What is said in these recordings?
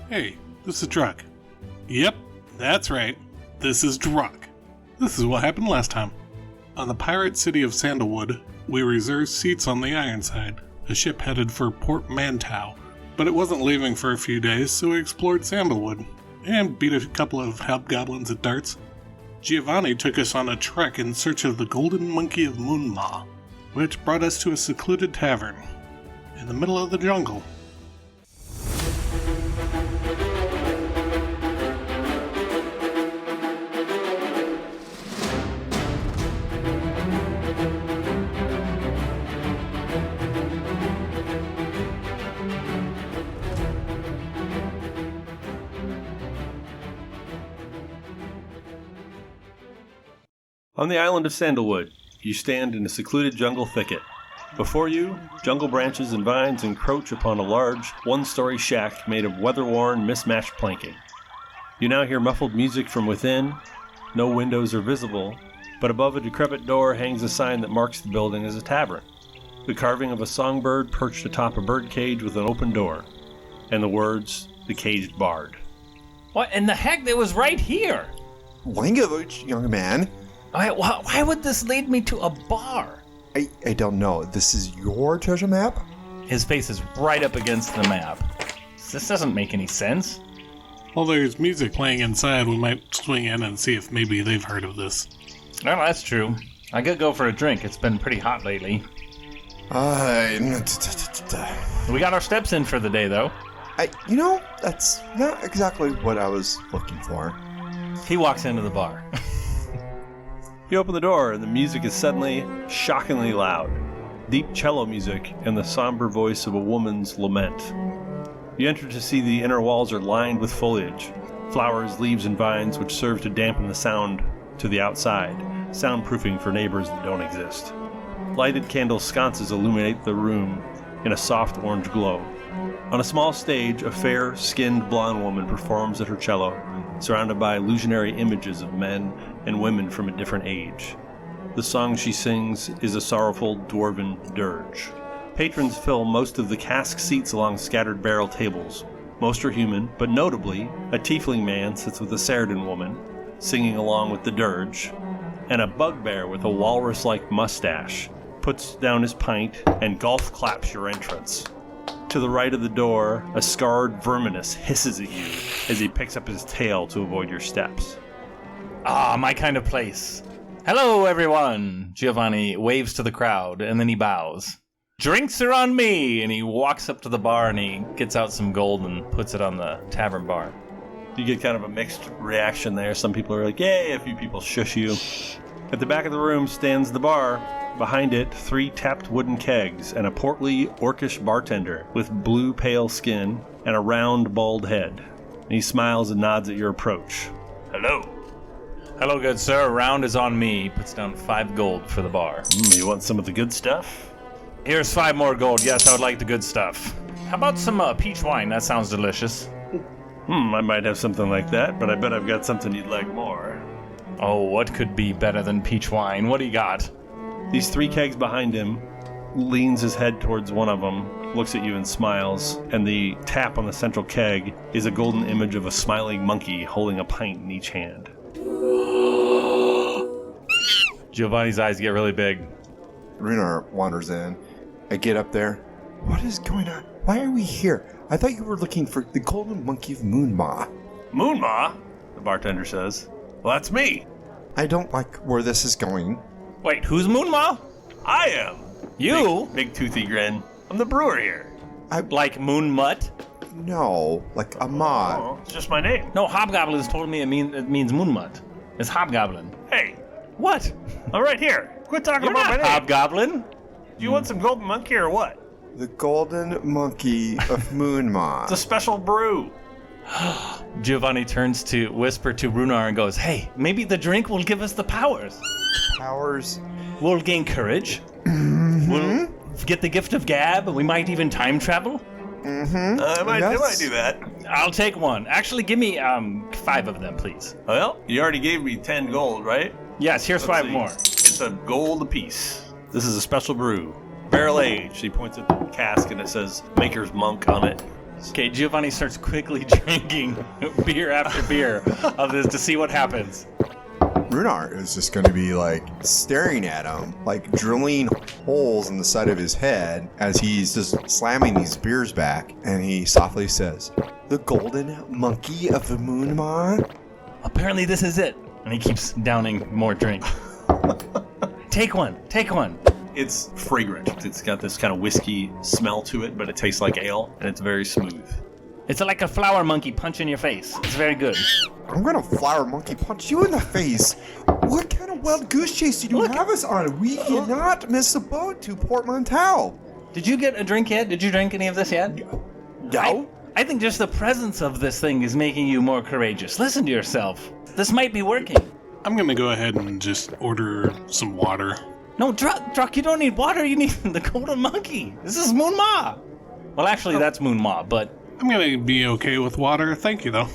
Hey, this is Druck. Yep, that's right. This is Druck. This is what happened last time. On the pirate city of Sandalwood, we reserved seats on the Ironside, a ship headed for Port Mantow. But it wasn't leaving for a few days, so we explored Sandalwood, and beat a couple of hobgoblins at darts. Giovanni took us on a trek in search of the Golden Monkey of Moonma, which brought us to a secluded tavern in the middle of the jungle. On the island of Sandalwood, you stand in a secluded jungle thicket. Before you, jungle branches and vines encroach upon a large, one-story shack made of weather-worn, mismatched planking. You now hear muffled music from within. No windows are visible, but above a decrepit door hangs a sign that marks the building as a tavern. The carving of a songbird perched atop a birdcage with an open door, and the words, "The Caged Bard." What in the heck? It was right here! Language, young man. Why would this lead me to a bar? I don't know. This is your treasure map? His face is right up against the map. This doesn't make any sense. While there's music playing inside, we might swing in and see if maybe they've heard of this. Well, that's true. I could go for a drink. It's been pretty hot lately. We got our steps in for the day, though. That's not exactly what I was looking for. He walks into the bar. You open the door, and the music is suddenly shockingly loud. Deep cello music and the somber voice of a woman's lament. You enter to see the inner walls are lined with foliage, flowers, leaves, and vines which serve to dampen the sound to the outside, soundproofing for neighbors that don't exist. Lighted candle sconces illuminate the room in a soft orange glow. On a small stage, a fair-skinned blonde woman performs at her cello, surrounded by illusionary images of men and women from a different age. The song she sings is a sorrowful dwarven dirge. Patrons fill most of the cask seats along scattered barrel tables. Most are human, but notably, a tiefling man sits with a Saradan woman, singing along with the dirge, and a bugbear with a walrus-like mustache puts down his pint and golf claps your entrance. To the right of the door, a scarred verminous hisses at you as he picks up his tail to avoid your steps. Ah, my kind of place. Hello, everyone. Giovanni waves to the crowd, and then he bows. Drinks are on me! And he walks up to the bar, and he gets out some gold and puts it on the tavern bar. You get kind of a mixed reaction there. Some people are like, yay, a few people shush you. At the back of the room stands the bar. Behind it, 3 tapped wooden kegs and a portly, orcish bartender with blue pale skin and a round, bald head. And he smiles and nods at your approach. Hello. Hello, good sir. A round is on me. He puts down 5 gold for the bar. You want some of the good stuff? Here's 5 more gold. Yes, I would like the good stuff. How about some peach wine? That sounds delicious. I might have something like that, but I bet I've got something you'd like more. Oh, what could be better than peach wine? What do you got? These 3 kegs behind him, leans his head towards one of them, looks at you and smiles, and the tap on the central keg is a golden image of a smiling monkey holding a pint in each hand. Giovanni's eyes get really big. Runar wanders in. I get up there. What is going on? Why are we here? I thought you were looking for the Golden Monkey of Moonma. Moonma? The bartender says. Well, that's me. I don't like where this is going. Wait, who's Moonma? I am. You? Big toothy grin. I'm the brewer here. Like Moon Mutt? No, like a mod. Oh, it's just my name. No, Hobgoblins told me it means Moon Mutt. It's Hobgoblin. Hey, What? I'm right here. Quit talking You're about not my name. Hobgoblin. Do you want some golden monkey or what? The Golden Monkey of Moonma. It's a special brew. Giovanni turns to whisper to Runar and goes, hey, maybe the drink will give us the powers. Powers? We'll gain courage. Mm-hmm. We'll get the gift of gab. We might even time travel. Mm-hmm. I might do that. I'll take one. Actually, give me 5 of them, please. Well, you already gave me 10 gold, right? Yes, here's Let's 5 see. more. It's a gold apiece. This is a special brew. Barrel aged. He points at the cask and it says Maker's Monk on it. Okay, Giovanni starts quickly drinking beer after beer of this to see what happens. Runar is just going to be like staring at him, like drilling holes in the side of his head as he's just slamming these beers back. And he softly says, "The golden monkey of the moon ma?" Apparently this is it. And he keeps downing more drink. Take one. It's fragrant. It's got this kind of whiskey smell to it, but it tastes like ale, and it's very smooth. It's like a flower monkey punch in your face. It's very good. I'm going to flower monkey punch you in the face. What kind of wild goose chase did you have us on? We cannot miss the boat to Port Montal. Did you get a drink yet? Did you drink any of this yet? No. I think just the presence of this thing is making you more courageous. Listen to yourself. This might be working. I'm gonna go ahead and just order some water. No, Druck, you don't need water. You need the golden monkey. This is Moon Ma. Well, actually, that's Moon Ma, but... I'm gonna be okay with water, thank you though.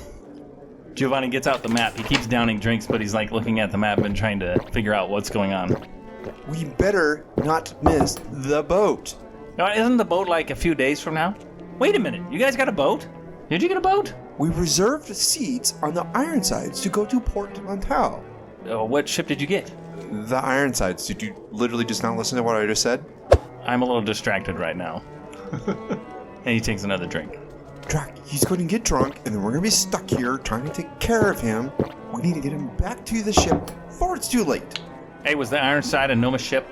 Giovanni gets out the map. He keeps downing drinks, but he's like looking at the map and trying to figure out what's going on. We better not miss the boat. Now, isn't the boat like a few days from now? Wait a minute. You guys got a boat? Did you get a boat? We reserved seats on the Ironsides to go to Port Montal. What ship did you get? The Ironsides. Did you literally just not listen to what I just said? I'm a little distracted right now. And he takes another drink. Drac, he's going to get drunk, and then we're going to be stuck here trying to take care of him. We need to get him back to the ship before it's too late. Hey, was the Ironside a Noma ship?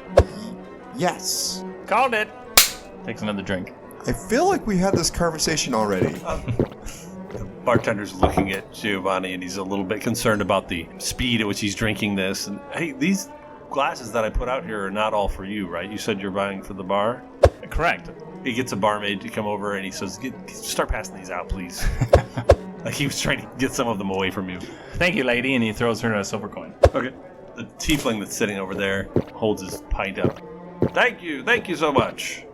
Yes. Called it. Takes another drink. I feel like we had this conversation already. The bartender's looking at Giovanni, and he's a little bit concerned about the speed at which he's drinking this. And hey, these glasses that I put out here are not all for you, right? You said you're buying for the bar? Correct. He gets a barmaid to come over, and he says, start passing these out, please. Like he was trying to get some of them away from you. Thank you, lady, and he throws her a silver coin. Okay. The tiefling that's sitting over there holds his pint up. Thank you so much.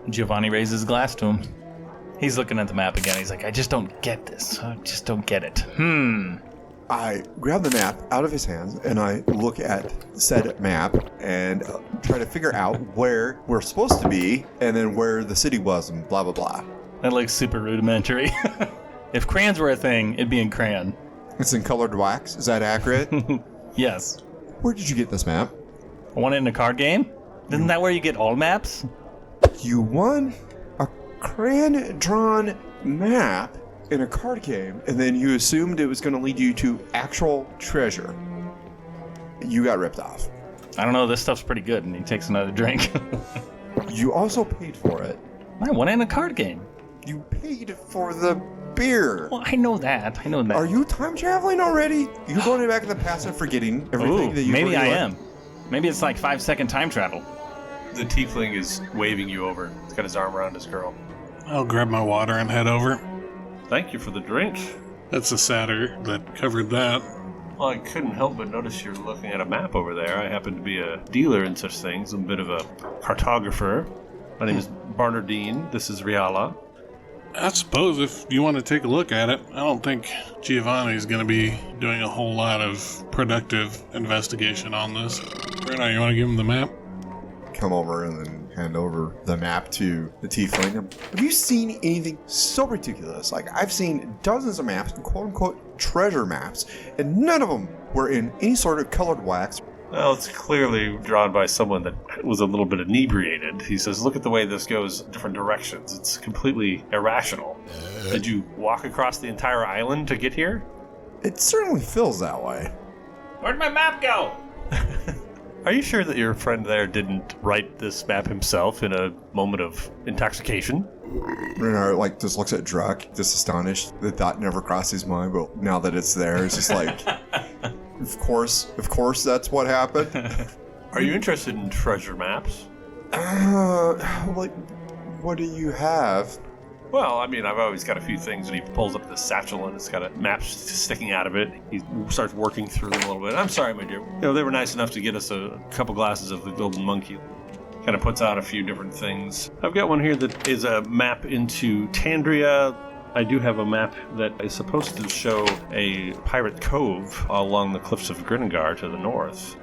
Giovanni raises his glass to him. He's looking at the map again. He's like, I just don't get this. I just don't get it. I grab the map out of his hands, and I look at said map and try to figure out where we're supposed to be, and then where the city was, and blah, blah, blah. That looks super rudimentary. If crayons were a thing, it'd be in crayon. It's in colored wax. Is that accurate? Yes. Where did you get this map? I won it in a card game? Isn't that where you get all maps? You won a crayon-drawn map in a card game, and then you assumed it was going to lead you to actual treasure. You got ripped off. I don't know, this stuff's pretty good, and he takes another drink. You also paid for it. I won it in a card game. You paid for the beer. Well, I know that. Are you time traveling already? You're going back in the past and forgetting everything that you maybe I learned? am. Maybe it's like 5-second time travel. The tiefling is waving you over. He's got his arm around his girl. I'll grab my water and head over. Thank you for the drink. That's a satyr that covered that. Well, I couldn't help but notice you're looking at a map over there. I happen to be a dealer in such things, a bit of a cartographer. My name is Barnardine. This is Riala. I suppose if you want to take a look at it, I don't think Giovanni's going to be doing a whole lot of productive investigation on this. Bruno, you want to give him the map? Come over and then hand over the map to the tiefling. Have you seen anything so ridiculous? Like, I've seen dozens of maps, quote-unquote treasure maps, and none of them were in any sort of colored wax. Well, it's clearly drawn by someone that was a little bit inebriated. He says, look at the way this goes different directions. It's completely irrational. Did you walk across the entire island to get here? It certainly feels that way. Where'd my map go? Are you sure that your friend there didn't write this map himself in a moment of intoxication? Renard, just looks at Druck, just astonished. The thought never crossed his mind, but now that it's there, it's just like... Of course that's what happened. Are you interested in treasure maps? What do you have? Well, I mean, I've always got a few things, and he pulls up this satchel, and it's got a map sticking out of it. He starts working through them a little bit. I'm sorry, my dear. They were nice enough to get us a couple glasses of the Golden Monkey. Kind of puts out a few different things. I've got one here that is a map into Tandria. I do have a map that is supposed to show a pirate cove along the cliffs of Grinningar to the north.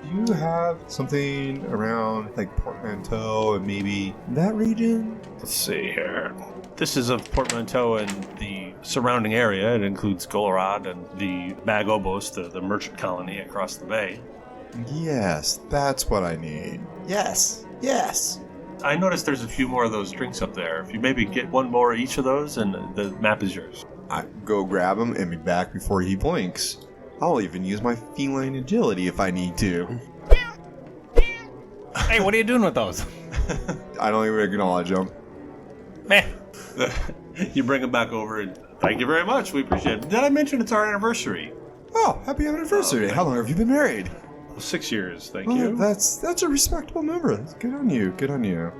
Do you have something around, Portmanteau and maybe that region? Let's see here. This is of portmanteau and the surrounding area. It includes Golorad and the Bagobos, the merchant colony across the bay. Yes, that's what I need. Yes, yes. I noticed there's a few more of those drinks up there. If you maybe get one more of each of those, and the map is yours. I go grab him and be back before he blinks. I'll even use my feline agility if I need to. Hey, what are you doing with those? I don't even acknowledge him. Man. You bring them back over, and thank you very much. We appreciate it. Did I mention it's our anniversary? Oh, happy anniversary. How long have you been married? 6 years, thank Oh, you. that's a respectable number. Good on you. Good on you.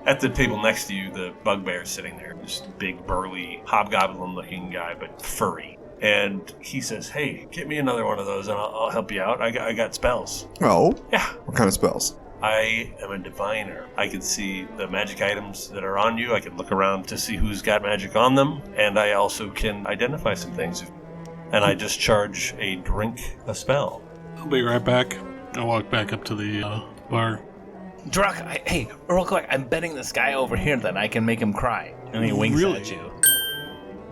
At the table next to you, the bugbear's sitting there. This big, burly, hobgoblin-looking guy, but furry. And he says, hey, get me another one of those, and I'll help you out. I got spells. Oh? Yeah. What kind of spells? I am a diviner. I can see the magic items that are on you. I can look around to see who's got magic on them. And I also can identify some things. And I just charge a drink a spell. I'll be right back. I'll walk back up to the bar. Druck, hey, real quick, I'm betting this guy over here that I can make him cry. And he winks Really? at you.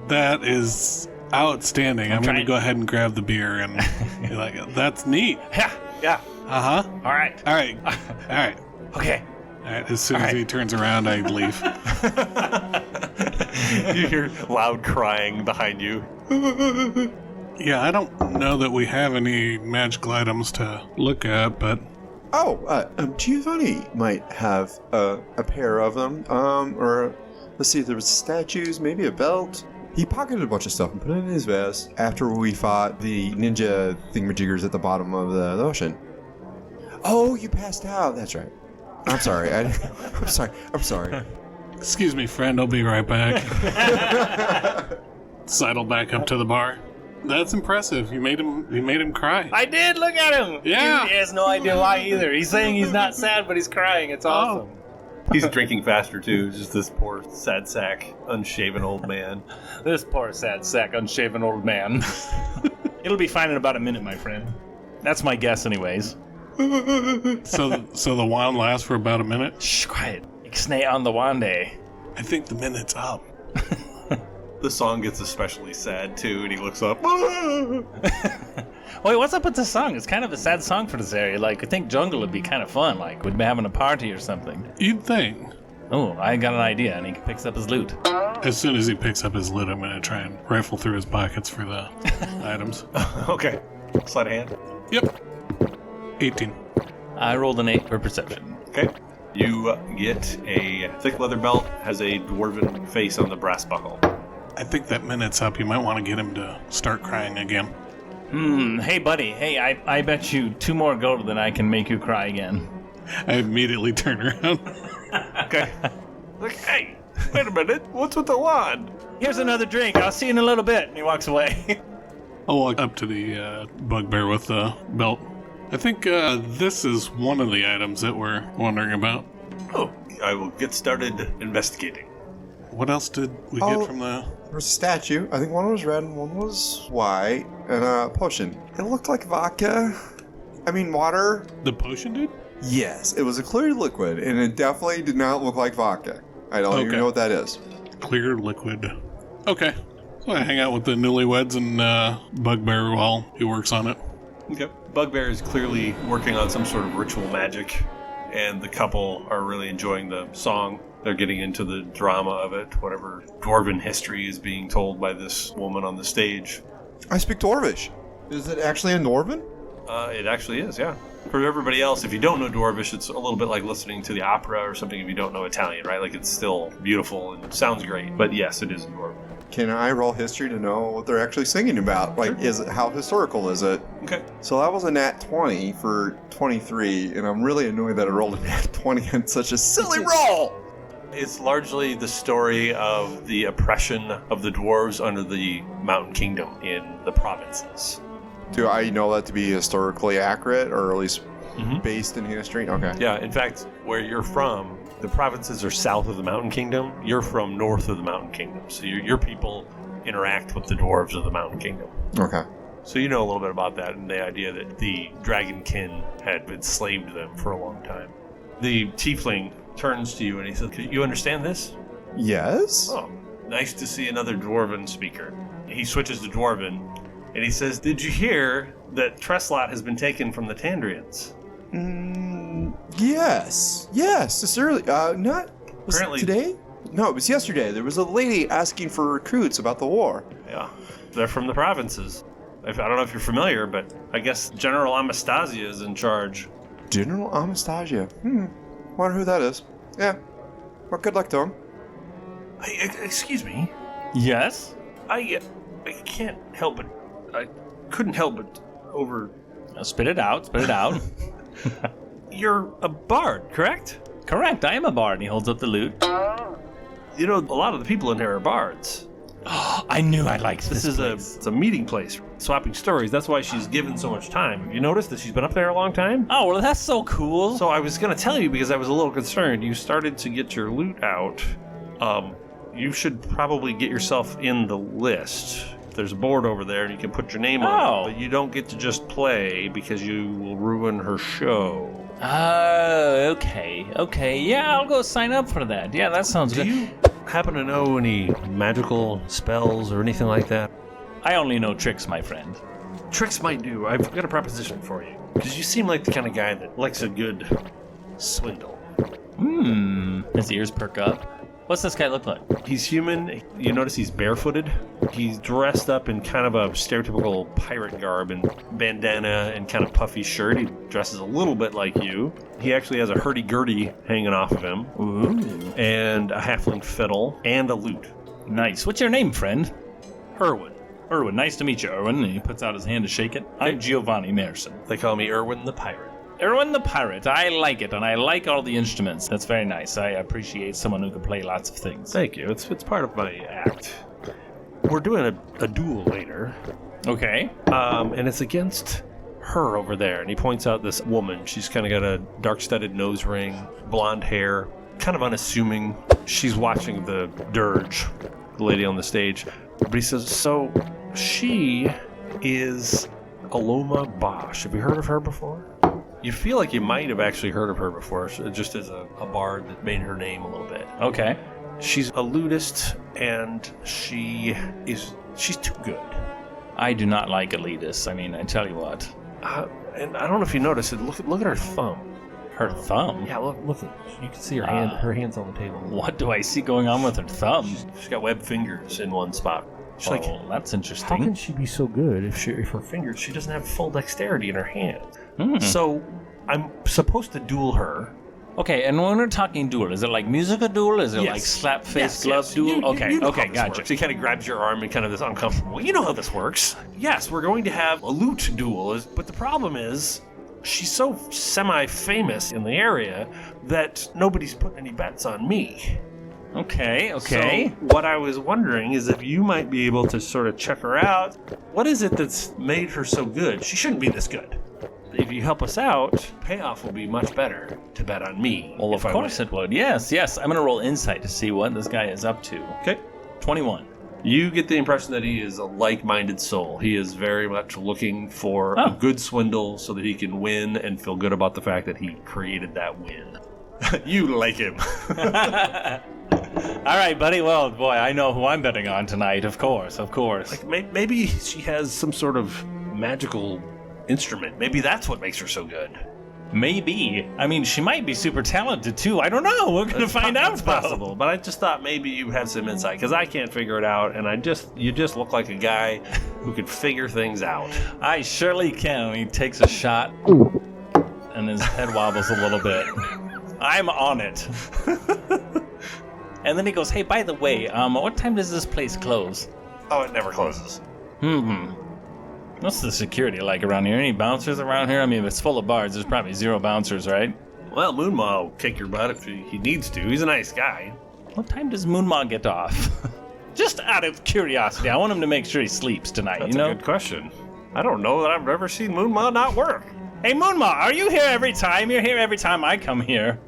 That is outstanding. I'm going to trying. go ahead and grab the beer and be like, that's neat. Yeah. Uh-huh. All right. All right. All right. Okay. All right. As soon as he turns around, I leave. You hear loud crying behind you. Yeah, I don't know that we have any magical items to look at, but Oh, Giovanni might have a pair of them. Or let's see, there was statues, maybe a belt. He pocketed a bunch of stuff and put it in his vest after we fought the ninja thingamajiggers at the bottom of the ocean. Oh, you passed out. That's right. I'm sorry. I'm sorry. excuse me, friend, I'll be right back. Sidle back up to the bar. That's impressive. You made him cry. I did. Look at him. Yeah. He has no idea why either. He's saying he's not sad, but he's crying. It's awesome. He's drinking faster, too. Just this poor, sad sack, unshaven old man. This poor sad sack, unshaven old man. It'll be fine in about a minute, my friend. That's my guess, anyways. So the wand lasts for about a minute? Shh, quiet. Ixnay on the wande. I think the minute's up. The song gets especially sad, too, and he looks up. Wait, what's up with this song? It's kind of a sad song for this area. Like, I think jungle would be kind of fun. Like, we'd be having a party or something. You'd think. Oh, I got an idea, and he picks up his loot. As soon as he picks up his lid, I'm going to try and rifle through his pockets for the items. Okay. Sleight of hand. Yep. 18. I rolled an 8 for perception. Okay. You get a thick leather belt, has a dwarven face on the brass buckle. I think that minute's up. You might want to get him to start crying again. Hey, buddy. Hey, I bet you 2 more gold than I can make you cry again. I immediately turn around. Okay. Like, hey, wait a minute. What's with the wand? Here's another drink. I'll see you in a little bit. And he walks away. I'll walk up to the bugbear with the belt. I think this is one of the items that we're wondering about. Oh, I will get started investigating. What else did we get from the... There was a statue. I think one was red and one was white. And a potion. It looked like vodka. I mean, water. The potion did? Yes, it was a clear liquid, and it definitely did not look like vodka. I don't even know what that is. Clear liquid. Okay. So I hang out with the newlyweds and bugbear while he works on it. Okay. Bugbear is clearly working on some sort of ritual magic, and the couple are really enjoying the song. They're getting into the drama of it, whatever dwarven history is being told by this woman on the stage. I speak Dwarvish. Is it actually a Norvan? It actually is, yeah. For everybody else, if you don't know Dwarvish, it's a little bit like listening to the opera or something if you don't know Italian, right? Like, it's still beautiful and sounds great. But yes, it is Dwarven. Can I roll history to know what they're actually singing about? Like, is it, how historical is it? Okay. So that was a nat 20 for 23, and I'm really annoyed that I rolled a nat 20 on such a silly roll! It's largely the story of the oppression of the dwarves under the Mountain Kingdom in the provinces. Do I know that to be historically accurate, or at least based in history? Okay. Yeah, in fact, where you're from, the provinces are south of the Mountain Kingdom. You're from north of the Mountain Kingdom. So your people interact with the dwarves of the Mountain Kingdom. Okay. So you know a little bit about that and the idea that the dragonkin had enslaved them for a long time. The tiefling turns to you and he says, "You understand this?" Yes? Oh, Nice to see another Dwarven speaker. He switches to Dwarven, and he says, did you hear that Tresslot has been taken from the Tandrians? Yes. This early. Not. Was Apparently- it today? No, it was yesterday. There was a lady asking for recruits about the war. Yeah, they're from the provinces. I don't know if you're familiar, but I guess General Anastasia is in charge. General Anastasia. Wonder who that is. Yeah. Well, good luck to him. Excuse me. Yes? I can't help but... I couldn't help but over... Spit it out, spit it out. You're a bard, correct? Correct, I am a bard, and he holds up the lute. You know, a lot of the people in here are bards. I knew I liked this place. It's a meeting place, swapping stories. That's why she's given so much time. Have you noticed that she's been up there a long time? Oh, well, that's so cool. So I was going to tell you because I was a little concerned. You started to get your loot out. You should probably get yourself in the list. There's a board over there and you can put your name on it, but you don't get to just play because you will ruin her show. Okay. Yeah, I'll go sign up for that. Yeah, that sounds good. Do you happen to know any magical spells or anything like that? I only know tricks, my friend. Tricks might do. I've got a proposition for you. Because you seem like the kind of guy that likes a good swindle. His ears perk up. What's this guy look like? He's human. You notice he's barefooted. He's dressed up in kind of a stereotypical pirate garb and bandana and kind of puffy shirt. He dresses a little bit like you. He actually has a hurdy-gurdy hanging off of him. Ooh. And a halfling fiddle and a lute. Nice. What's your name, friend? Irwin. Irwin. Nice to meet you, Irwin. And he puts out his hand to shake it. I'm Giovanni Merson. They call me Irwin the Pirate. Irwin the Pirate. I like it, and I like all the instruments. That's very nice. I appreciate someone who can play lots of things. Thank you. It's part of my act. We're doing a duel later. Okay. And it's against her over there. And he points out this woman. She's kind of got a dark-studded nose ring, blonde hair, kind of unassuming. She's watching the dirge, the lady on the stage. But he says, so she is Aloma Bosch. Have you heard of her before? You feel like you might have actually heard of her before, just as a bard that made her name a little bit. Okay. She's a lutist, and she's too good. I do not like elitists. I mean, I tell you what. And I don't know if you noticed it. Look at her thumb. Her thumb? Yeah, look. You can see her hand. Her hand's on the table. What do I see going on with her thumb? She's got webbed fingers in one spot. She's like, that's interesting. how can she be so good if her fingers? She doesn't have full dexterity in her hands. So I'm supposed to duel her. Okay, and when we're talking duel, is it like musical duel? Is it like slap face glove duel? You know how this Gotcha. works. He kind of grabs your arm and kind of this uncomfortable. You know how this works. Yes, we're going to have a lute duel, but the problem is she's so semi-famous in the area that nobody's putting any bets on me. Okay. So what I was wondering is if you might be able to sort of check her out. What is it that's made her so good? She shouldn't be this good. If you help us out, payoff will be much better to bet on me. Well, of course it would. Yes. I'm going to roll insight to see what this guy is up to. Okay. 21. You get the impression that he is a like-minded soul. He is very much looking for a good swindle so that he can win and feel good about the fact that he created that win. You like him. All right, buddy. Well, boy, I know who I'm betting on tonight. Of course. Like maybe she has some sort of magical instrument. Maybe that's what makes her so good. Maybe. I mean, she might be super talented too. I don't know. We're gonna find out. It's possible, but I just thought maybe you had some insight because I can't figure it out, and you just look like a guy who could figure things out. I surely can. He takes a shot, and his head wobbles a little bit. I'm on it. And then he goes, "Hey, by the way, what time does this place close?" Oh, it never closes. What's the security like around here? Any bouncers around here? I mean, if it's full of bards, there's probably 0 bouncers, right? Well, Moonmaw will kick your butt if he needs to. He's a nice guy. What time does Moonmaw get off? Just out of curiosity, I want him to make sure he sleeps tonight. That's a good question. I don't know that I've ever seen Moonmaw not work. Hey, Moonmaw, are you here every time? You're here every time I come here.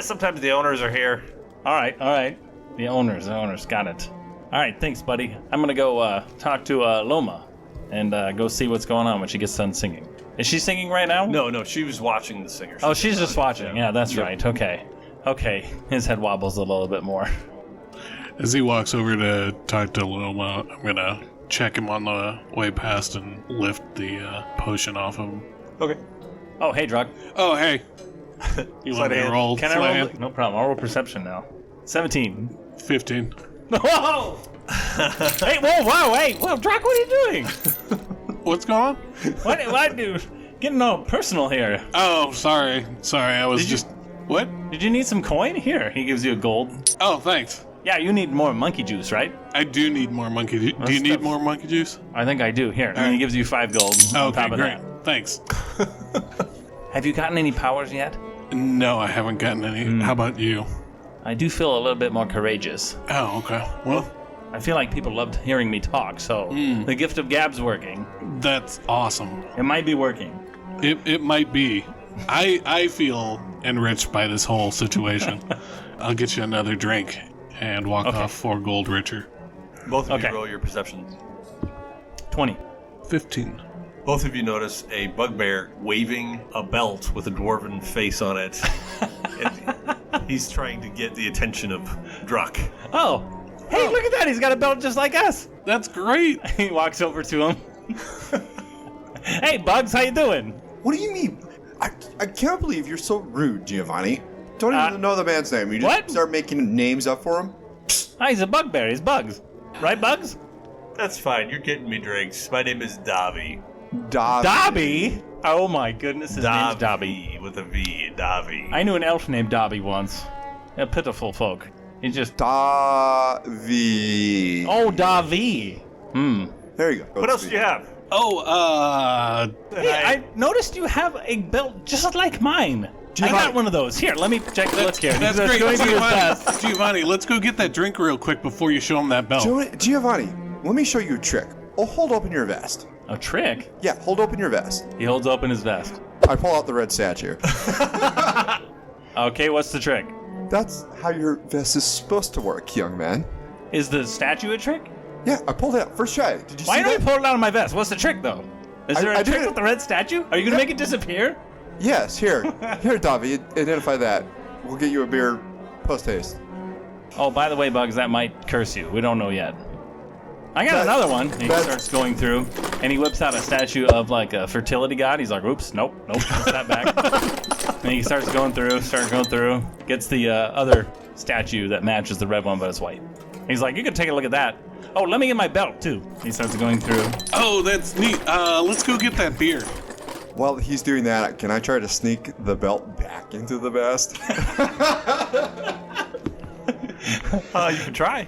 Sometimes the owners are here. All right. The owners, got it. All right, thanks, buddy. I'm gonna go talk to Loma and go see what's going on when she gets done singing. Is she singing right now? No, she was watching the singer. Oh, she's just watching. Yeah, that's right. Okay. His head wobbles a little bit more. As he walks over to talk to Loma, I'm gonna check him on the way past and lift the potion off him. Okay. Oh, hey, Drug. Oh, hey. You Sleight want me of to hand. roll? Can I sleight roll? hand? No problem. I'll roll perception now. 17. 15. Whoa! Hey, whoa, hey, whoa, Drug, what are you doing? What's going on? What, dude? Getting all personal here. Oh, sorry. I was Did you- just... What? Did you need some coin? Here, he gives you a gold. Oh, thanks. Yeah, you need more monkey juice, right? I do need more monkey juice. Do you need more monkey juice? I think I do. Here, and then he gives you 5 gold on Okay, top of great. that. Thanks. Have you gotten any powers yet? No, I haven't gotten any. How about you? I do feel a little bit more courageous. Oh, okay. Well, I feel like people loved hearing me talk, so the gift of gab's working. that's awesome. It might be working. It might be. I feel enriched by this whole situation. I'll get you another drink and walk off 4 gold richer. Both of Okay. you roll your perceptions. 20. 15. Both of you notice a bugbear waving a belt with a dwarven face on it. And he's trying to get the attention of Druck. Oh, hey, look at that. He's got a belt just like us. That's great. He walks over to him. Hey, Bugs, how you doing? What do you mean? I can't believe you're so rude, Giovanni. Don't even know the man's name. You just what? start making names up for him? Oh, he's a bugbear. He's Bugs. Right, Bugs? That's fine. You're getting me drinks. My name is Davi. Dobby? Oh my goodness, his name's Dobby. With a V. Davi. I knew an elf named Dobby once. A pitiful folk. He just... Davi. Oh, Davi. There you go. What else do you have? Oh, Hey, I noticed you have a belt just like mine. I got one of those. Here, let me check the look here. that's He's great. going through his vest. Giovanni, let's go get that drink real quick before you show him that belt. Giovanni, let me show you a trick. Oh, hold open your vest. A trick? Yeah, hold open your vest. He holds open his vest. I pull out the red statue. Okay, what's the trick? That's how your vest is supposed to work, young man. Is the statue a trick? Yeah, I pulled it out. First try. Did you Why see don't you that? pull it out of my vest? What's the trick, though? Is there a I did trick it. with the red statue? Are you going to make it disappear? Yes, here. Here, Davi, identify that. We'll get you a beer post-haste. Oh, by the way, Bugs, that might curse you. We don't know yet. I got another one. He starts going through, and he whips out a statue of, like, a fertility god. He's like, oops, nope, puts that back. And he starts going through, gets the other statue that matches the red one, but it's white. He's like, you can take a look at that. Oh, let me get my belt, too. He starts going through. Oh, that's neat. Let's go get that beer. While he's doing that, can I try to sneak the belt back into the vest? You can try.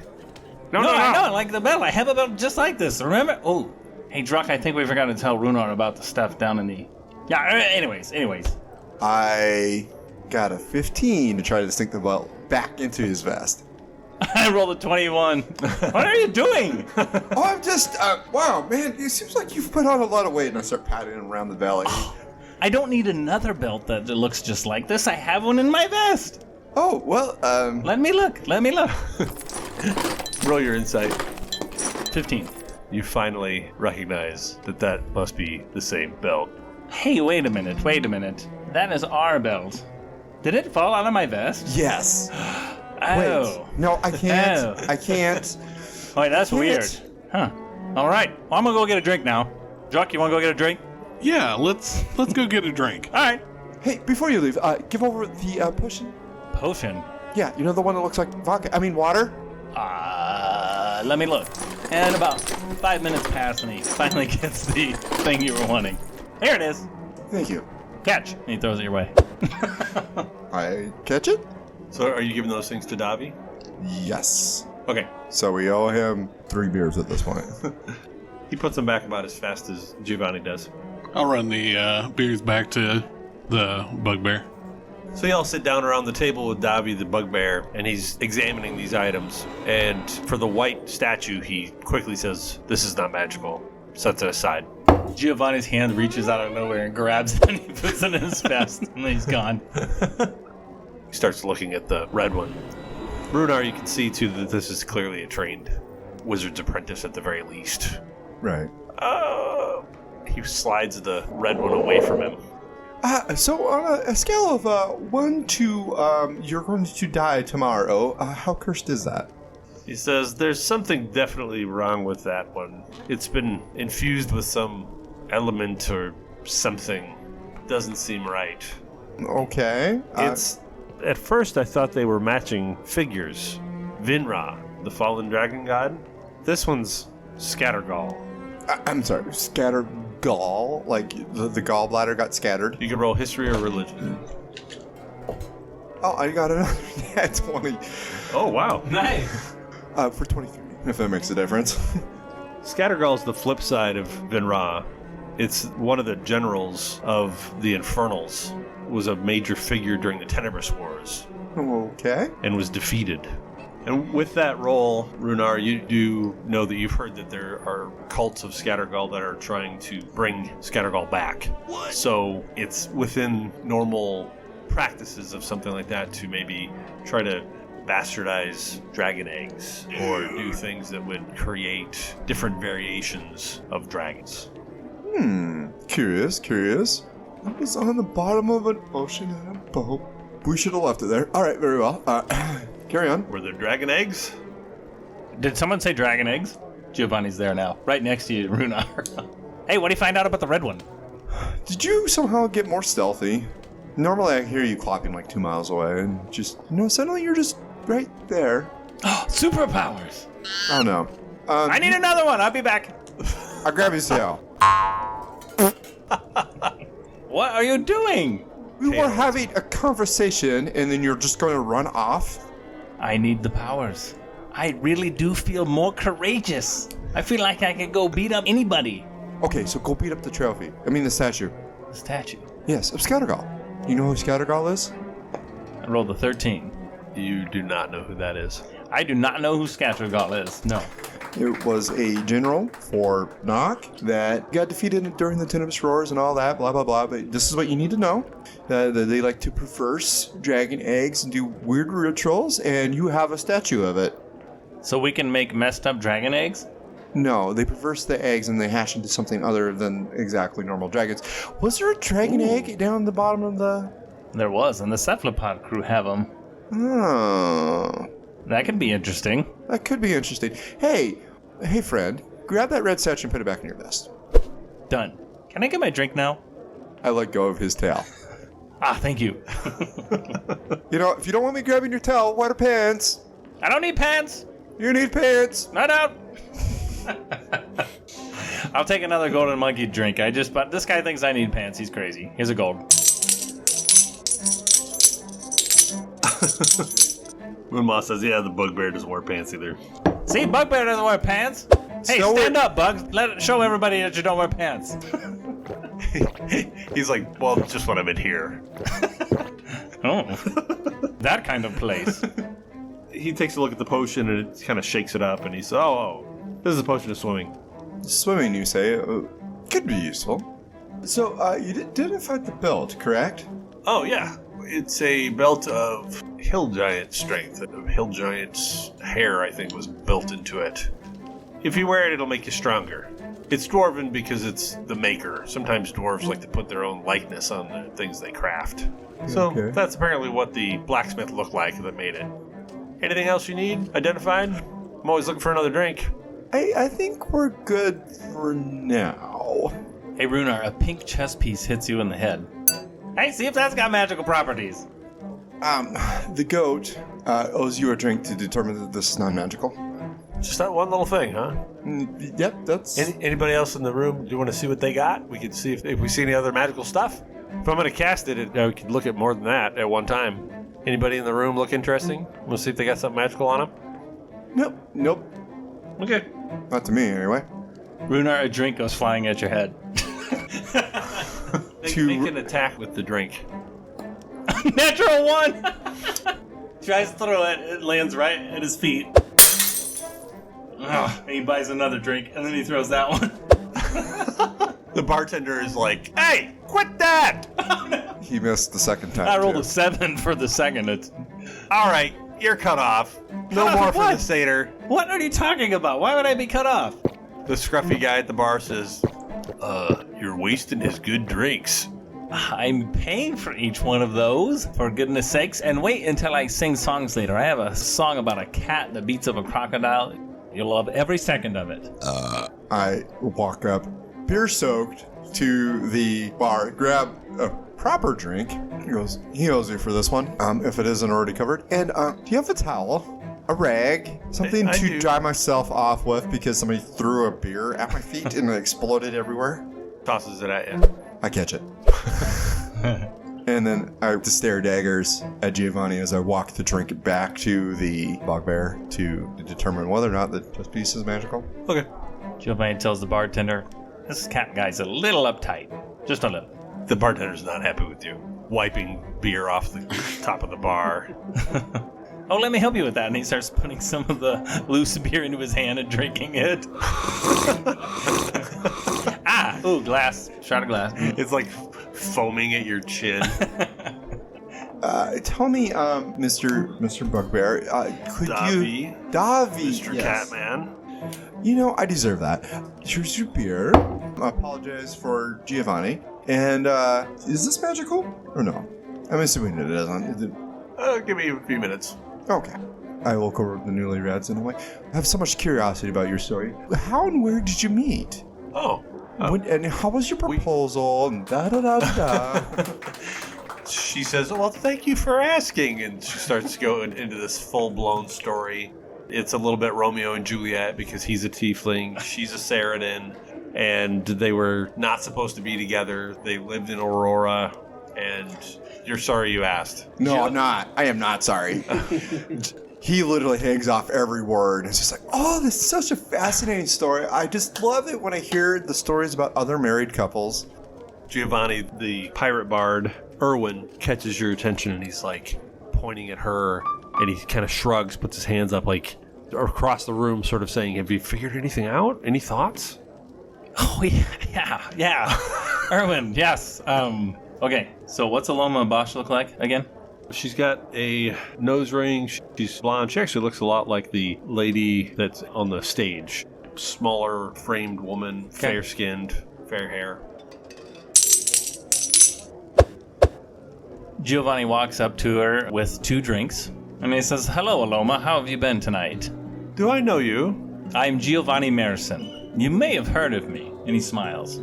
No, I know, I like the belt. I have a belt just like this, remember? Oh, hey, Druck, I think we forgot to tell Runar about the stuff down in the... Yeah, anyways. I got a 15 to try to sneak the belt back into his vest. I rolled a 21. What are you doing? Oh, I'm just, wow, man, it seems like you've put on a lot of weight, and I start patting him around the belly. I don't need another belt that looks just like this. I have one in my vest. Oh, well, Let me look. Roll your insight. 15. You finally recognize that must be the same belt. Hey, wait a minute. That is our belt. Did it fall out of my vest? yes. Oh. Wait. No, I can't. Oh. I can't. Wait, that's Damn weird. it. Huh. All right. Well, I'm going to go get a drink now. Druck, you want to go get a drink? Yeah, let's go get a drink. All right. Hey, before you leave, give over the potion. Potion. Yeah, you know the one that looks like vodka? I mean, water? Let me look. And about 5 minutes pass, and he finally gets the thing you were wanting. Here it is. Thank you. Catch. And he throws it your way. I catch it? So are you giving those things to Davi? Yes. Okay. So we owe him 3 beers at this point. He puts them back about as fast as Giovanni does. I'll run the beers back to the bugbear. So you all sit down around the table with Davi the bugbear, and he's examining these items. And for the white statue, he quickly says, "This is not magical." Sets it aside. Giovanni's hand reaches out of nowhere and grabs it, and he puts it in his vest, and then he's gone. He starts looking at the red one. Runar, you can see too that this is clearly a trained wizard's apprentice at the very least. Right. He slides the red one away from him. So on a scale of 1 to you're going to die tomorrow, how cursed is that? He says, there's something definitely wrong with that one. It's been infused with some element or something. Doesn't seem right. Okay. It's at first I thought they were matching figures. Vinra, the fallen dragon god. This one's Scattergall. I'm sorry, Scattergall? Like the gallbladder got scattered? You can roll history or religion. Oh, I got another 20. Oh, wow. Nice. For 23, if that makes a difference. Scattergall's the flip side of Vinra. It's one of the generals of the Infernals. Was a major figure during the Tenebrous Wars. Okay. And was defeated. And with that role, Runar, you do know that you've heard that there are cults of Scattergall that are trying to bring Scattergall back. What? So it's within normal practices of something like that to maybe try to bastardize dragon eggs or do things that would create different variations of dragons. Curious. It was on the bottom of an ocean in a boat. We should have left it there. All right, very well. Carry on. Were there dragon eggs? Did someone say dragon eggs? Giovanni's there now, right next to you, Runar. Hey, what do you find out about the red one? Did you somehow get more stealthy? Normally I hear you clapping like 2 miles away, and just, suddenly you're just right there. Superpowers! Oh no. I need another one, I'll be back. I'll grab his tail. What are you doing? We were having a conversation, and then you're just going to run off? I need the powers. I really do feel more courageous. I feel like I can go beat up anybody. Okay, so go beat up the trophy. I mean the statue. The statue. Yes, of Scattergall. You know who Scattergall is? I rolled a 13. You do not know who that is. I do not know who Scattergall is. No. It was a general for Nock that got defeated during the Tenebrous Wars and all that, blah, blah, blah. But this is what you need to know. That they like to perverse dragon eggs and do weird rituals, and you have a statue of it. So we can make messed up dragon eggs? No, they perverse the eggs and they hash into something other than exactly normal dragons. Was there a dragon egg down the bottom of the... There was, and the cephalopod crew have them. Oh... That could be interesting. That could be interesting. Hey, friend, grab that red statue and put it back in your vest. Done. Can I get my drink now? I let go of his tail. Thank you. If you don't want me grabbing your tail, wear pants. I don't need pants. You need pants. Not out. I'll take another golden monkey drink. But this guy thinks I need pants. He's crazy. Here's a gold. Moonma says, yeah, the bugbear doesn't wear pants either. See, Bugbear doesn't wear pants. Hey, stand up, Bugs. Show everybody that you don't wear pants. He's like, well, just when I'm in here. Oh, that kind of place. He takes a look at the potion and it kind of shakes it up, and he says, oh, this is a potion of swimming. Swimming, you say? Could be useful. So, you didn't find the belt, correct? Oh, yeah. It's a belt of hill giant strength. A hill giant's hair, I think, was built into it. If you wear it, it'll make you stronger. It's dwarven because it's the maker. Sometimes dwarves like to put their own likeness on the things they craft. So that's apparently what the blacksmith looked like that made it. Anything else you need identified? I'm always looking for another drink. I think we're good for now. Hey, Runar, a pink chess piece hits you in the head. Hey, see if that's got magical properties. The goat owes you a drink to determine that this is non-magical. Just that one little thing, huh? Yep, that's... Anybody else in the room, do you want to see what they got? We can see if we see any other magical stuff. If I'm going to cast it, we could look at more than that at one time. Anybody in the room look interesting? Want to see if they got something magical on them? Nope. Okay. Not to me, anyway. Runar, a drink goes flying at your head. Make an attack with the drink. Natural 1! Tries to throw it, it lands right at his feet. And he buys another drink, and then he throws that one. The bartender is like, hey, quit that! Oh, no. He missed the second time, I rolled too. a 7 for the second. All right, you're cut off. No Cut off more for what? the satyr. What are you talking about? Why would I be cut off? The scruffy guy at the bar says, you're wasting his good drinks. I'm paying for each one of those, for goodness sakes. And wait until I sing songs later. I have a song about a cat that beats up a crocodile. You'll love every second of it. I walk up, beer-soaked, to the bar, grab a proper drink. He owes you for this one, if it isn't already covered. And do you have a towel? A rag? Something to do. dry myself off with because somebody threw a beer at my feet and it exploded everywhere? Tosses it at you. I catch it. And then I just stare daggers at Giovanni as I walk the drink back to the bugbear to determine whether or not the piece is magical. Okay. Giovanni tells the bartender, this cat guy's a little uptight. Just a little. The bartender's not happy with you. Wiping beer off the top of the bar. Oh, let me help you with that. And he starts putting some of the loose beer into his hand and drinking it. Ooh, glass. Shot of glass. It's like foaming at your chin. Tell me, Mr. Bugbear, could you... Davi, Mr. yes. Catman. You know, I deserve that. Here's your beer. I apologize for Giovanni. And, is this magical? Or no? I'm assuming it isn't. Give me a few minutes. Okay. I look over at the newlyweds and I'm like, I have so much curiosity about your story. How and where did you meet? Oh. And how was your proposal? And da-da-da-da-da. She says, well, thank you for asking. And she starts going into this full-blown story. It's a little bit Romeo and Juliet because he's a tiefling, she's a Saradin, and they were not supposed to be together. They lived in Aurora, and you're sorry you asked. No, I'm not. I am not sorry. He literally hangs off every word. It's just like, oh, this is such a fascinating story. I just love it when I hear the stories about other married couples. Giovanni, the pirate bard, Erwin, catches your attention, and he's like pointing at her, and he kind of shrugs, puts his hands up like across the room, sort of saying, have you figured anything out? Any thoughts? Oh, yeah. Erwin, yes. Okay, so what's Aloma Bosch look like again? She's got a nose ring. She's blonde. She actually looks a lot like the lady that's on the stage. Smaller framed woman, fair-skinned, fair hair. Giovanni walks up to her with 2 drinks, and he says, hello, Aloma, how have you been tonight? Do I know you? I'm Giovanni Merson. You may have heard of me. And he smiles.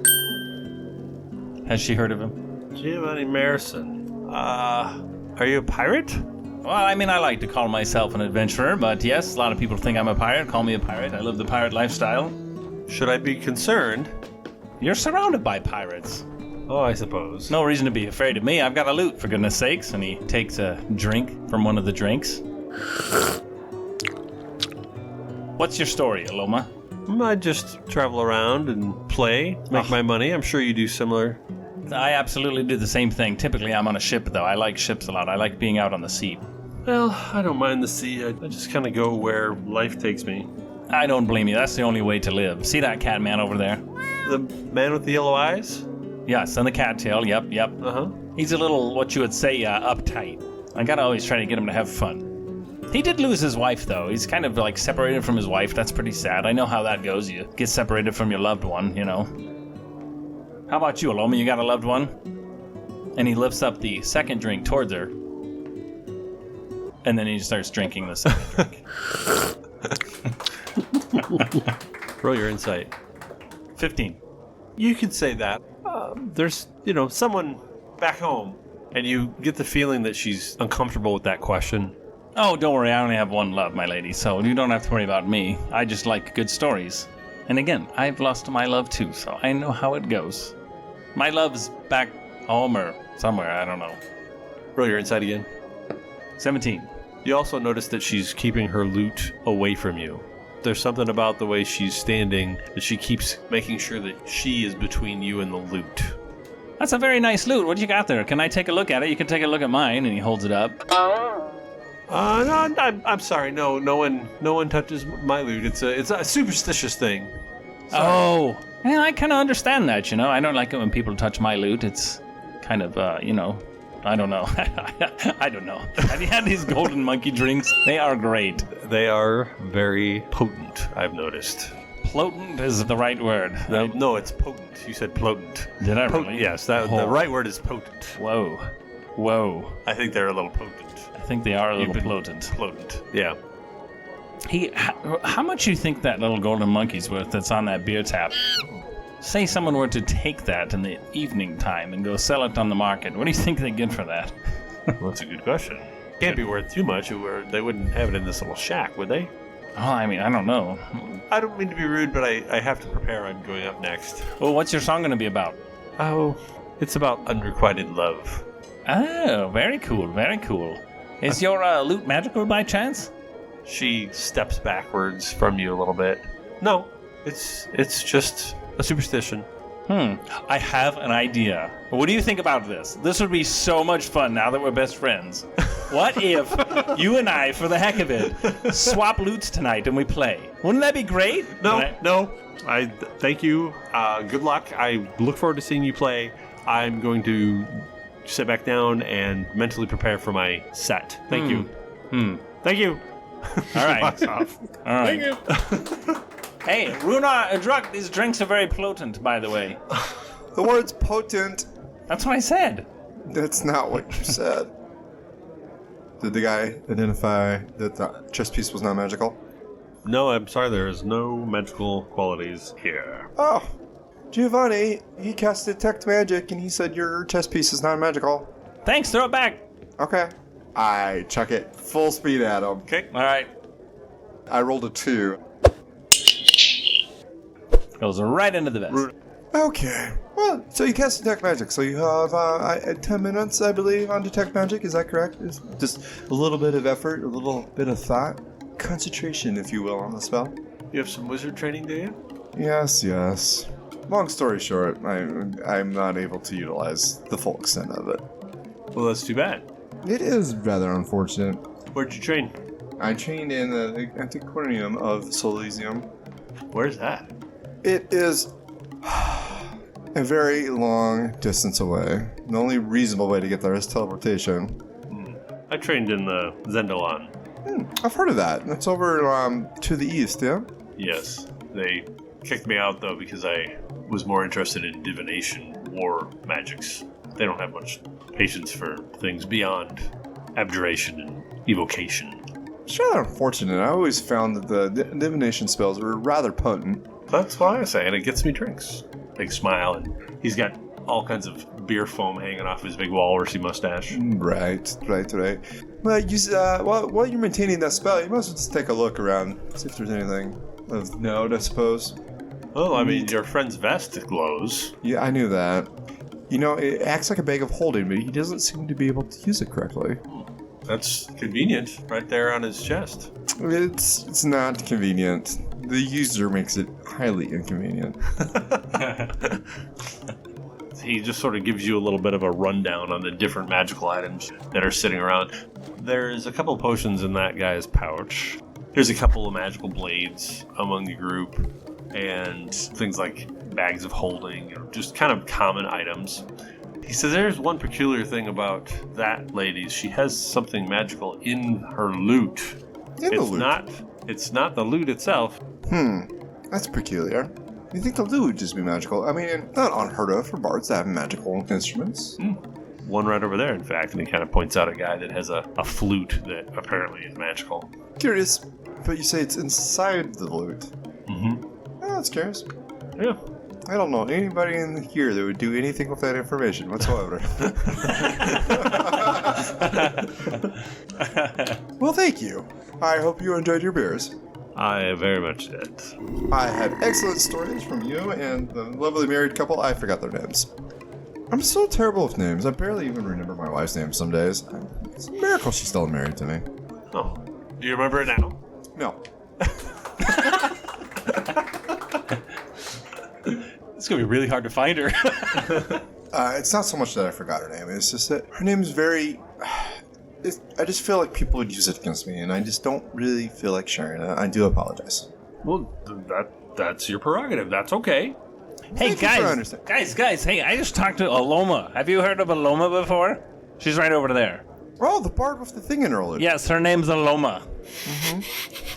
Has she heard of him? Giovanni Merson. Are you a pirate? Well, I mean, I like to call myself an adventurer, but yes, a lot of people think I'm a pirate. Call me a pirate. I live the pirate lifestyle. Should I be concerned? You're surrounded by pirates. Oh, I suppose. No reason to be afraid of me. I've got a loot, for goodness sakes. And he takes a drink from one of the drinks. What's your story, Aloma? I just travel around and play, make my money. I'm sure you do similar. I absolutely do the same thing. Typically, I'm on a ship, though. I like ships a lot. I like being out on the sea. Well, I don't mind the sea. I just kind of go where life takes me. I don't blame you. That's the only way to live. See that cat man over there? The man with the yellow eyes? Yes, and the cattail. Yep. Uh-huh. He's a little, what you would say, uptight. I gotta always try to get him to have fun. He did lose his wife, though. He's kind of like separated from his wife. That's pretty sad. I know how that goes. You get separated from your loved one, you know. How about you, Aloma? You got a loved one? And he lifts up the second drink towards her. And then he starts drinking the second drink. Roll your insight. 15. You could say that. There's, someone back home, and you get the feeling that she's uncomfortable with that question. Oh, don't worry. I only have one love, my lady, so you don't have to worry about me. I just like good stories. And again, I've lost my love too, so I know how it goes. My love's back home or somewhere, I don't know. Roll your insight again. 17. You also notice that she's keeping her loot away from you. There's something about the way she's standing that she keeps making sure that she is between you and the loot. That's a very nice loot. What you got there? Can I take a look at it? You can take a look at mine. And he holds it up. No, I'm sorry. No one touches my loot. It's a superstitious thing. Sorry. Oh, yeah, I kind of understand that. I don't like it when people touch my loot. It's kind of, I don't know. I don't know. Have you had these golden monkey drinks? They are great. They are very potent, I've noticed. Plotent is the right word. No, it's potent. You said potent. Did I Potent, really? yes, the right word is potent. Whoa. I think they're a little potent. I think they are a little potent. Potent, yeah. Hey, how much you think that little golden monkey's worth that's on that beer tap? Say someone were to take that in the evening time and go sell it on the market. What do you think they get for that? Well, that's a good question. Can't be worth too much, or they wouldn't have it in this little shack, would they? Oh, I mean, I don't know. I don't mean to be rude, but I have to prepare. I'm going up next. Well, what's your song going to be about? Oh, it's about unrequited love. Oh, very cool, very cool. Is your lute magical by chance? She steps backwards from you a little bit. No, it's just a superstition. I have an idea. What do you think about this? This would be so much fun now that we're best friends. What if you and I, for the heck of it, swap lutes tonight and we play? Wouldn't that be great? No. I thank you. Good luck. I look forward to seeing you play. I'm going to sit back down and mentally prepare for my set. Thank you. Thank you. All right. Walks off. All right. Thank you. Hey, Runar and Druck, these drinks are very potent, by the way. The word's potent. That's what I said. That's not what you said. Did the guy identify that the chess piece was not magical? No, I'm sorry. There is no magical qualities here. Oh, Giovanni, he cast Detect Magic and he said your chess piece is not magical. Thanks, throw it back. Okay. I chuck it full speed at him. Okay, all right. I rolled a 2. Goes right into the vest. Okay. Well, so you cast Detect Magic. So you have 10 minutes, I believe, on Detect Magic. Is that correct? It's just a little bit of effort, a little bit of thought. Concentration, if you will, on the spell. You have some wizard training, do you? Yes. Long story short, I'm not able to utilize the full extent of it. Well, that's too bad. It is rather unfortunate. Where'd you train? I trained in the Antiquarium of Solesium. Where's that? It is a very long distance away. The only reasonable way to get there is teleportation. I trained in the Zendalon. I've heard of that. It's over to the east, yeah? Yes. They kicked me out, though, because I was more interested in divination, war magics. They don't have much patience for things beyond abjuration and evocation. It's rather unfortunate. I always found that the divination spells were rather potent. That's why I say, and it gets me drinks. Big smile, and he's got all kinds of beer foam hanging off his big walrusy mustache. Right. Well, while you're maintaining that spell, you must just take a look around, see if there's anything of note, I suppose. Well, I mean, your friend's vest glows. Yeah, I knew that. You know, it acts like a bag of holding, but he doesn't seem to be able to use it correctly. That's convenient, right there on his chest. It's not convenient. The user makes it highly inconvenient. He just sort of gives you a little bit of a rundown on the different magical items that are sitting around. There's a couple of potions in that guy's pouch. There's a couple of magical blades among the group, and things like bags of holding, or just kind of common items. He says there's one peculiar thing about that lady. She has something magical in her lute. It's not the lute itself. That's peculiar. You think the lute would just be magical? I mean, not unheard of for bards to have magical instruments. One right over there, in fact, and he kind of points out a guy that has a flute that apparently is magical. Curious, but you say it's inside the lute. Mm-hmm. Oh, that's curious. Yeah. I don't know anybody in here that would do anything with that information whatsoever. Well, thank you. I hope you enjoyed your beers. I very much did. I had excellent stories from you and the lovely married couple. I forgot their names. I'm so terrible with names. I barely even remember my wife's name some days. It's a miracle she's still married to me. Oh. Do you remember it now? No. It's going to be really hard to find her. It's not so much that I forgot her name. It's just that her name is very... I just feel like people would use it against me, and I just don't really feel like sharing it. I do apologize. Well, that's your prerogative. That's okay. Hey, guys, hey, I just talked to Aloma. Have you heard of Aloma before? She's right over there. Oh, the bard with the thing in her lip. Yes, her name's Aloma. Mm-hmm.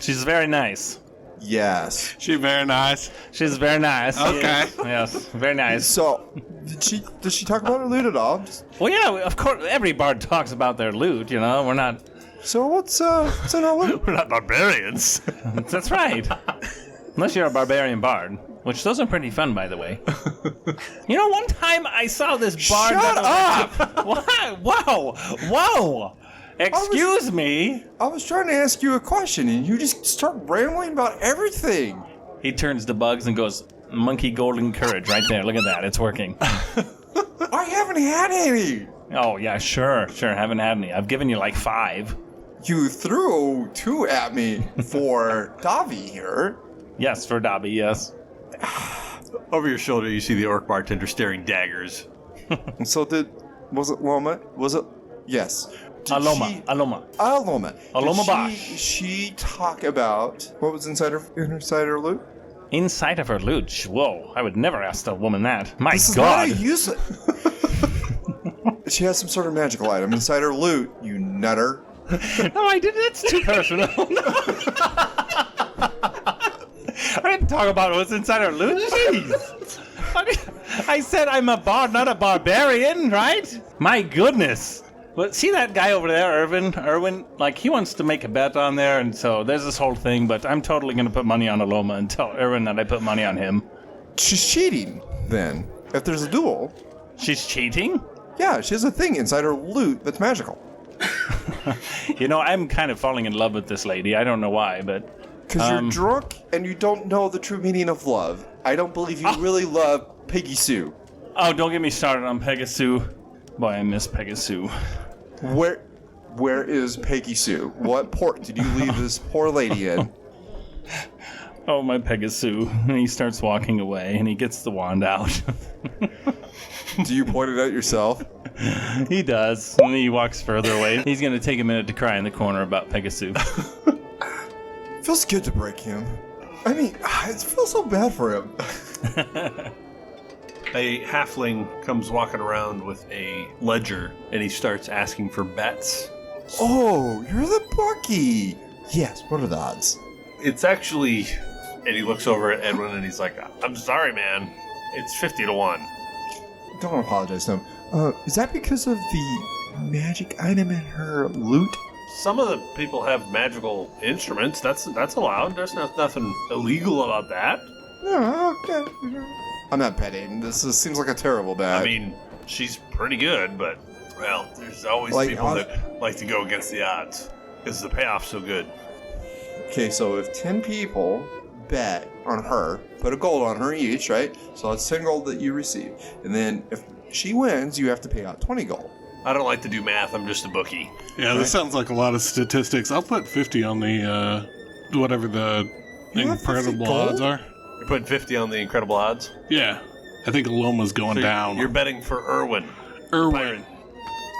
She's very nice. Yes. She very nice. She's very nice. Okay. Yes, very nice. So, does she talk about her loot at all? Well, yeah, of course, every bard talks about their loot, you know? We're not What's in our loot? We're not barbarians. That's right. Unless you're a barbarian bard, which those are pretty fun, by the way. You know, one time I saw this bard. Shut up! What? Whoa! Whoa! Excuse me. I was trying to ask you a question, and you just start rambling about everything. He turns to Bugs and goes, "Monkey golden courage, right there. Look at that. It's working." I haven't had any. Oh yeah, sure. Haven't had any. I've given you like 5. You threw 2 at me for Davi here. Yes, for Dobby. Yes. Over your shoulder, you see the orc bartender staring daggers. So was it Loma? Was it? Yes. Aloma. Aloma. Aloma Did Bosch. she talk about what was inside her loot? Inside of her loot. Whoa! I would never ask a woman that. My This is God. not a use. She has some sort of magical item inside her loot. You nutter. No, I didn't. That's too personal. I didn't talk about what's inside her loot. Jeez. I said I'm a bard, not a barbarian, right? My goodness. But see that guy over there, Erwin? Like, he wants to make a bet on there, and so there's this whole thing, but I'm totally going to put money on Aloma and tell Erwin that I put money on him. She's cheating, then. If there's a duel. She's cheating? Yeah, she has a thing inside her loot that's magical. You know, I'm kind of falling in love with this lady. I don't know why, but... Because you're drunk and you don't know the true meaning of love. I don't believe you really love Peggy Sue. Oh, don't get me started on Pegasus. Boy, I miss Pegasus. Where is Peggy Sue? What port did you leave this poor lady in? Oh, my Pegasus. And he starts walking away, and he gets the wand out. Do you point it out yourself? He does. And he walks further away. He's going to take a minute to cry in the corner about Pegasus. Feels good to break him. I mean, it feels so bad for him. A halfling comes walking around with a ledger, and he starts asking for bets. Oh, you're the Bucky. Yes, what are the odds? It's actually... And he looks over at Edwin, and he's like, I'm sorry, man. It's 50 to 1. Don't apologize to him. Is that because of the magic item in her loot? Some of the people have magical instruments. That's allowed. There's nothing illegal about that. Oh, okay. I'm not betting. This seems like a terrible bet. I mean, she's pretty good, but, well, there's always people that like to go against the odds because the payoff's so good. Okay, so if 10 people bet on her, put a gold on her each, right? So that's 10 gold that you receive. And then if she wins, you have to pay out 20 gold. I don't like to do math. I'm just a bookie. Yeah, this sounds like a lot of statistics. I'll put 50 on the, whatever the You have 50 incredible gold? odds are. You're putting 50 on the incredible odds? Yeah. I think Aloma's going So down. You're betting for Erwin. Erwin.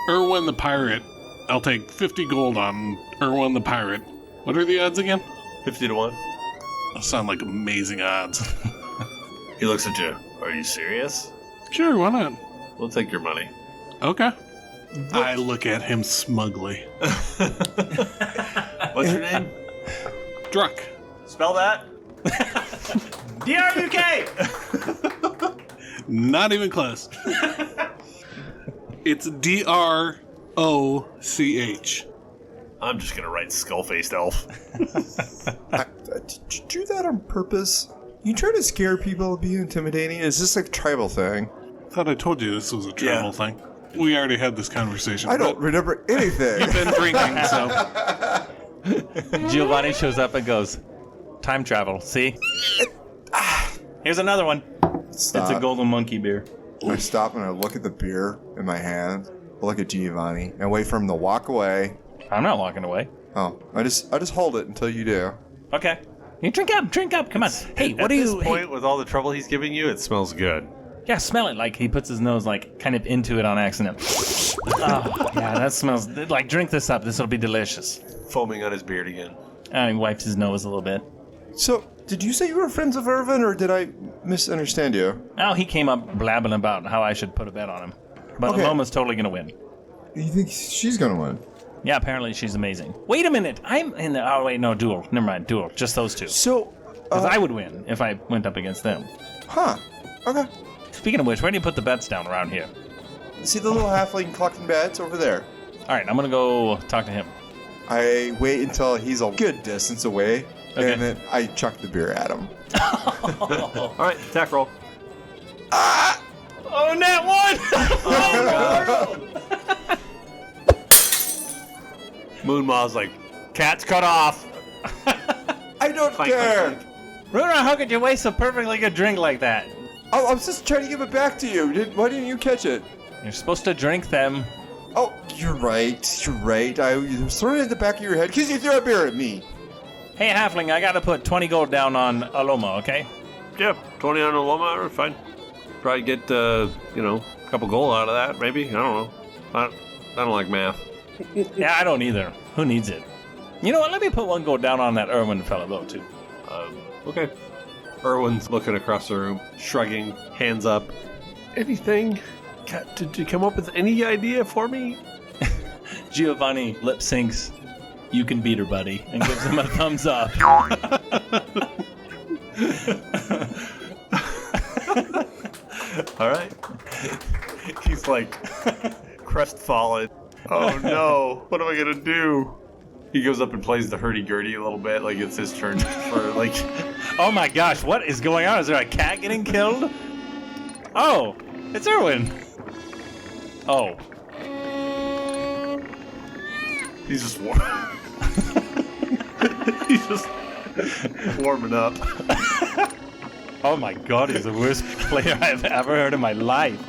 Erwin the pirate. I'll take 50 gold on Erwin the pirate. What are the odds again? 50 to 1. Those sound like amazing odds. He looks at you. Are you serious? Sure, why not? We'll take your money. Okay. I look at him smugly. What's your name? Druck. Spell that. D-R-U-K! Not even close. It's D-R-O-C-H. I'm just going to write skull-faced elf. Did you do that on purpose? You try to scare people and be intimidating? Is this like a tribal thing? I thought I told you this was a tribal thing. We already had this conversation. I don't remember anything. You've been drinking, so... Giovanni shows up and goes, time travel, see? Here's another one. Stop. It's a golden monkey beer. I stop and I look at the beer in my hand. I look at Giovanni and wait for him to walk away. I'm not walking away. Oh, I just hold it until you do. Okay. You drink up, come on. Hey, what At do this you... point, Hey, with all the trouble he's giving you, it smells good. yeah, smell it. Like, he puts his nose, like, kind of into it on accident. Oh, yeah, that smells... Like, drink this up. This will be delicious. Foaming on his beard again. And he wipes his nose a little bit. So, did you say you were friends of Irvin, or did I misunderstand you? Oh, he came up blabbing about how I should put a bet on him. But Okay. Aloma's totally going to win. You think she's gonna win? Yeah, apparently she's amazing. Wait a minute. I'm in the... Oh, wait, no, duel. Never mind, duel. Just those two. So, Because I would win if I went up against them. Huh. Okay. Speaking of which, where do you put the bets down around here? See the little halfling collecting beds over there? All right, I'm going to go talk to him. I wait until he's a good distance away, Okay. and then I chuck the beer at him. All right, attack roll. Ah! Oh, nat one! Moonmaw's like, cat's cut off. I don't Clank, care. clank, clank. Runa, how could you waste a perfectly good drink like that? Oh, I was just trying to give it back to you. Why didn't you catch it? You're supposed to drink them. Oh, you're right. You're right. I was throwing it at the back of your head because you threw a beer at me. Hey, Halfling, I got to put 20 gold down on Aloma, okay? Yeah, 20 on a Loma, fine. Probably get, a couple gold out of that, maybe. I don't know. I don't like math. Yeah, I don't either. Who needs it? You know what? Let me put 1 gold down on that Irwin fella, though, too. Okay. Erwin's looking across the room, shrugging, hands up. Anything? Did you come up with any idea for me? Giovanni lip syncs, "You can beat her, buddy," and gives him a thumbs up. All right. He's like crestfallen. Oh no, what am I gonna do? He goes up and plays the hurdy-gurdy a little bit, like it's his turn for like. Oh my gosh, what is going on? Is there a cat getting killed? Oh, it's Irwin. Oh. He's just he's just warming up. Oh my god, he's the worst player I've ever heard in my life.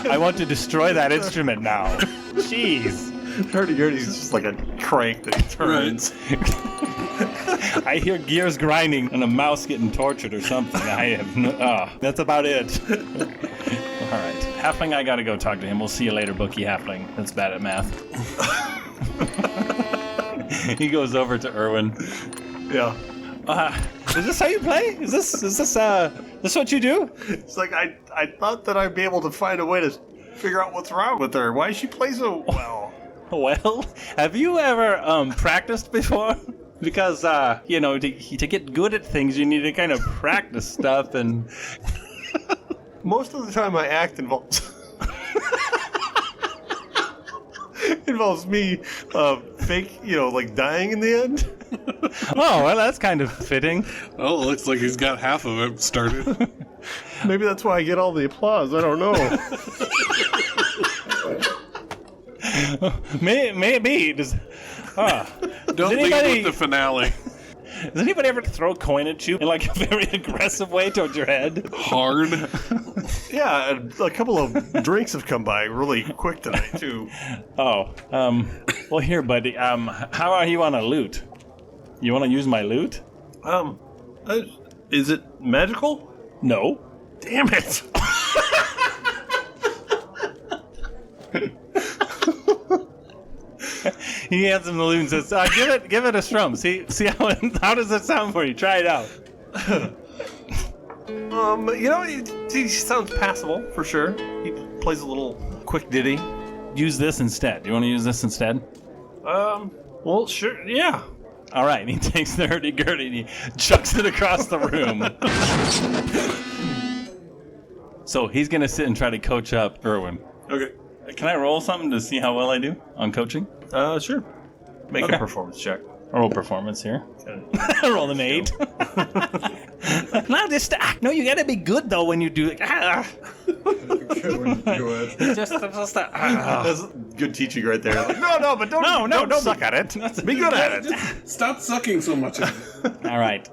I want to destroy that instrument now. Jeez. Hurdy-gurdy's just like a crank that he turns. I hear gears grinding and a mouse getting tortured or something. I have no... that's about it. All right. Halfling, I gotta go talk to him. We'll see you later, Bookie Halfling. That's bad at math. He goes over to Irwin. Yeah. Is this how you play? Is this what you do? It's like I thought that I'd be able to find a way to figure out what's wrong with her. Why does she play so well? Well, have you ever practiced before? Because to get good at things, you need to kind of practice stuff, and Most of the time my act involves involves me fake, like dying in the end. oh, well, that's kind of fitting. Oh, it looks like he's got half of it started. Maybe that's why I get all the applause. I don't know. Maybe. Don't leave with the finale. Does anybody ever throw a coin at you in like a very aggressive way towards your head? Hard. Yeah, and a couple of drinks have come by really quick tonight too. Oh, well, here, buddy. How are you on a loot? You want to use my loot? Is it magical? No. Damn it! He hands him the loot and says, "Give it a strum. See how does it sound for you? Try it out." He sounds passable for sure. He plays a little quick ditty. Use this instead. You want to use this instead? Well, sure, yeah. All right. And he takes the hurdy-gurdy and he chucks it across the room. So he's gonna sit and try to coach up Irwin. Okay. Can I roll something to see how well I do on coaching? Sure. Make Okay. a performance check. Roll performance here. Roll an 8. No, you gotta be good though when you do it. That's good teaching right there. Like, no, but don't suck at it. Be good at it. Stop sucking so much. All right.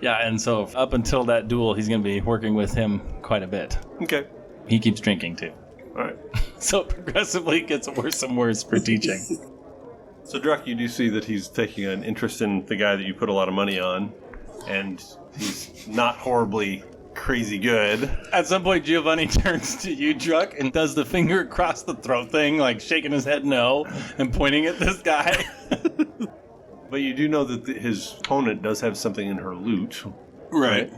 Yeah, and so up until that duel, he's gonna be working with him quite a bit. Okay. He keeps drinking too. All right. So it progressively gets worse and worse for teaching. So, Druck, you do see that he's taking an interest in the guy that you put a lot of money on, and he's not horribly crazy good. At some point, Giovanni turns to you, Druck, and does the finger across the throat thing, like shaking his head no, and pointing at this guy. But you do know that his opponent does have something in her loot. Right.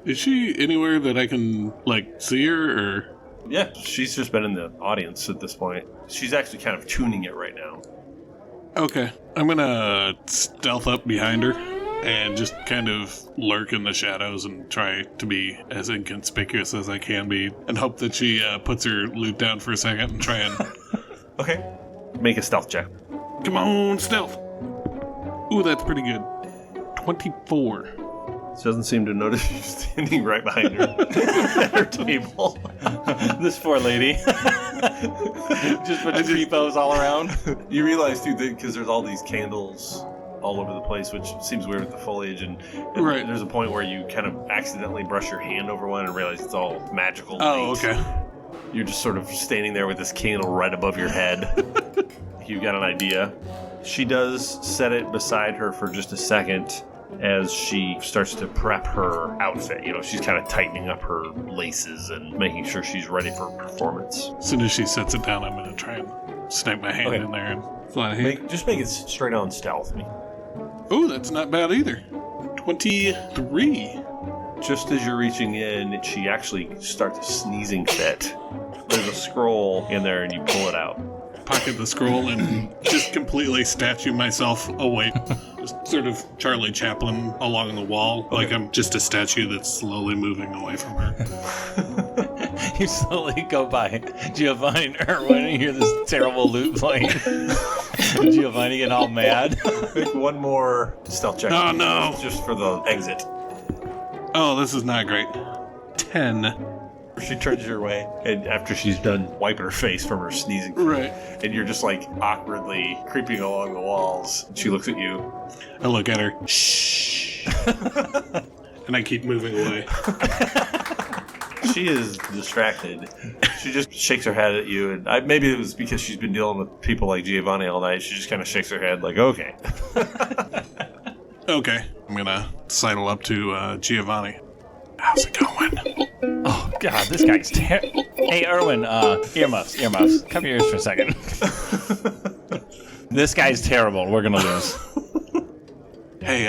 Is she anywhere that I can, see her, or... Yeah, she's just been in the audience at this point. She's actually kind of tuning it right now. Okay. I'm gonna stealth up behind her. and just kind of lurk in the shadows and try to be as inconspicuous as I can be, and hope that she puts her loot down for a second and try and... Okay. Make a stealth check. Come on, stealth! Ooh, that's pretty good. 24. She doesn't seem to notice you standing right behind her at her table. This poor lady. Just put creepos all around. You realize, too, because there's all these candles all over the place, which seems weird with the foliage, and Right. there's a point where you kind of accidentally brush your hand over one and realize it's all magical Oh, light. okay. You're just sort of standing there with this candle right above your head. You've got an idea. She does set it beside her for just a second as she starts to prep her outfit. You know, she's kind of tightening up her laces and making sure she's ready for performance. As soon as she sets it down, I'm going to try and snipe my hand Okay. in there and fly hand. Just make it straight on stealth. Ooh, that's not bad either. 23. Just as you're reaching in, she actually starts a sneezing fit. There's a scroll in there and you pull it out. Pocket the scroll and just completely statue myself away. Just sort of Charlie Chaplin along the wall. Like I'm just a statue that's slowly moving away from her. You slowly go by Giovanni and Erwin and you hear this terrible loot playing. Giovanni getting all mad. Make one more stealth check. Oh, no. Just for the exit. Oh, this is not great. 10. She turns your way, and after she's done wiping her face from her sneezing, Right. and you're just like awkwardly creeping along the walls. She looks at you. I look at her. Shh. And I keep moving away. She is distracted. She just shakes her head at you, and maybe it was because she's been dealing with people like Giovanni all night. She just kind of shakes her head like, okay. Okay. I'm going to sidle up to Giovanni. How's it going? Oh, God, this guy's terrible. Hey, Erwin, earmuffs. Cover your ears for a second. This guy's terrible. We're going to lose. Hey,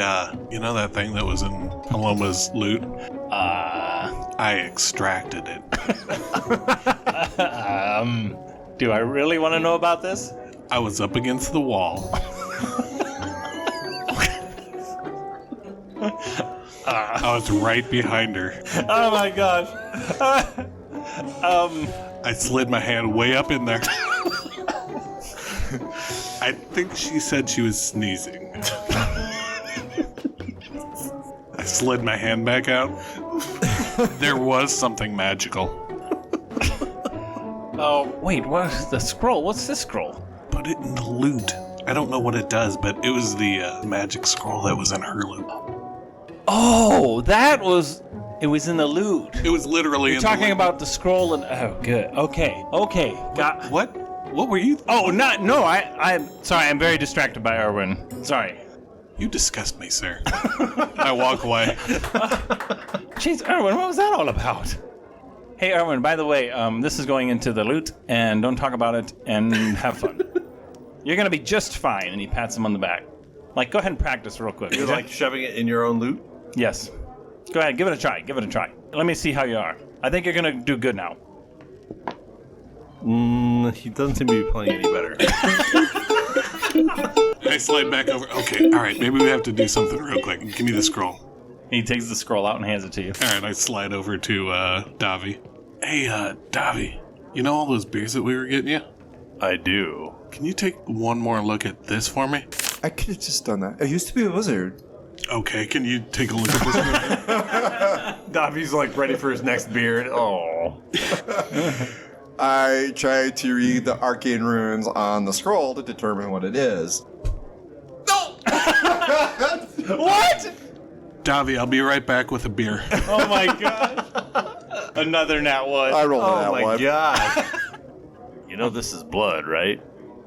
you know that thing that was in Paloma's loot? I extracted it. Do I really want to know about this? I was up against the wall. I was right behind her. Oh, my gosh. I slid my hand way up in there. I think she said she was sneezing. I slid my hand back out. There was something magical. Oh, wait, what's the scroll? What's this scroll? Put it in the loot. I don't know what it does, but it was the magic scroll that was in her loot. Oh, it was in the loot. It was literally You're in talking the loot. about the scroll and, oh, good. Okay. Got, What? What were you? oh, I'm sorry, I'm very distracted by Erwin. Sorry. You disgust me, sir. I walk away. Jeez, Erwin, what was that all about? Hey, Erwin, by the way, this is going into the loot, and don't talk about it, and have fun. You're gonna be just fine, and he pats him on the back. Like, go ahead and practice real quick. You're okay? like shoving it in your own loot? Yes. Go ahead, give it a try. Let me see how you are. I think you're gonna do good now. He doesn't seem to be playing any better. I slide back over. Okay, all right, maybe we have to do something real quick. Give me the scroll. He takes the scroll out and hands it to you. All right, I slide over to Davi. Hey, Davi, you know all those beers that we were getting you? I do. Can you take one more look at this for me? I could have just done that. I used to be a wizard. Okay, can you take a look at this one? Davi's like ready for his next beard. Oh. I try to read the arcane runes on the scroll to determine what it is. What? Davi, I'll be right back with a beer. Oh my gosh. Another nat one. I rolled Oh that my one. god. You know this is blood, right?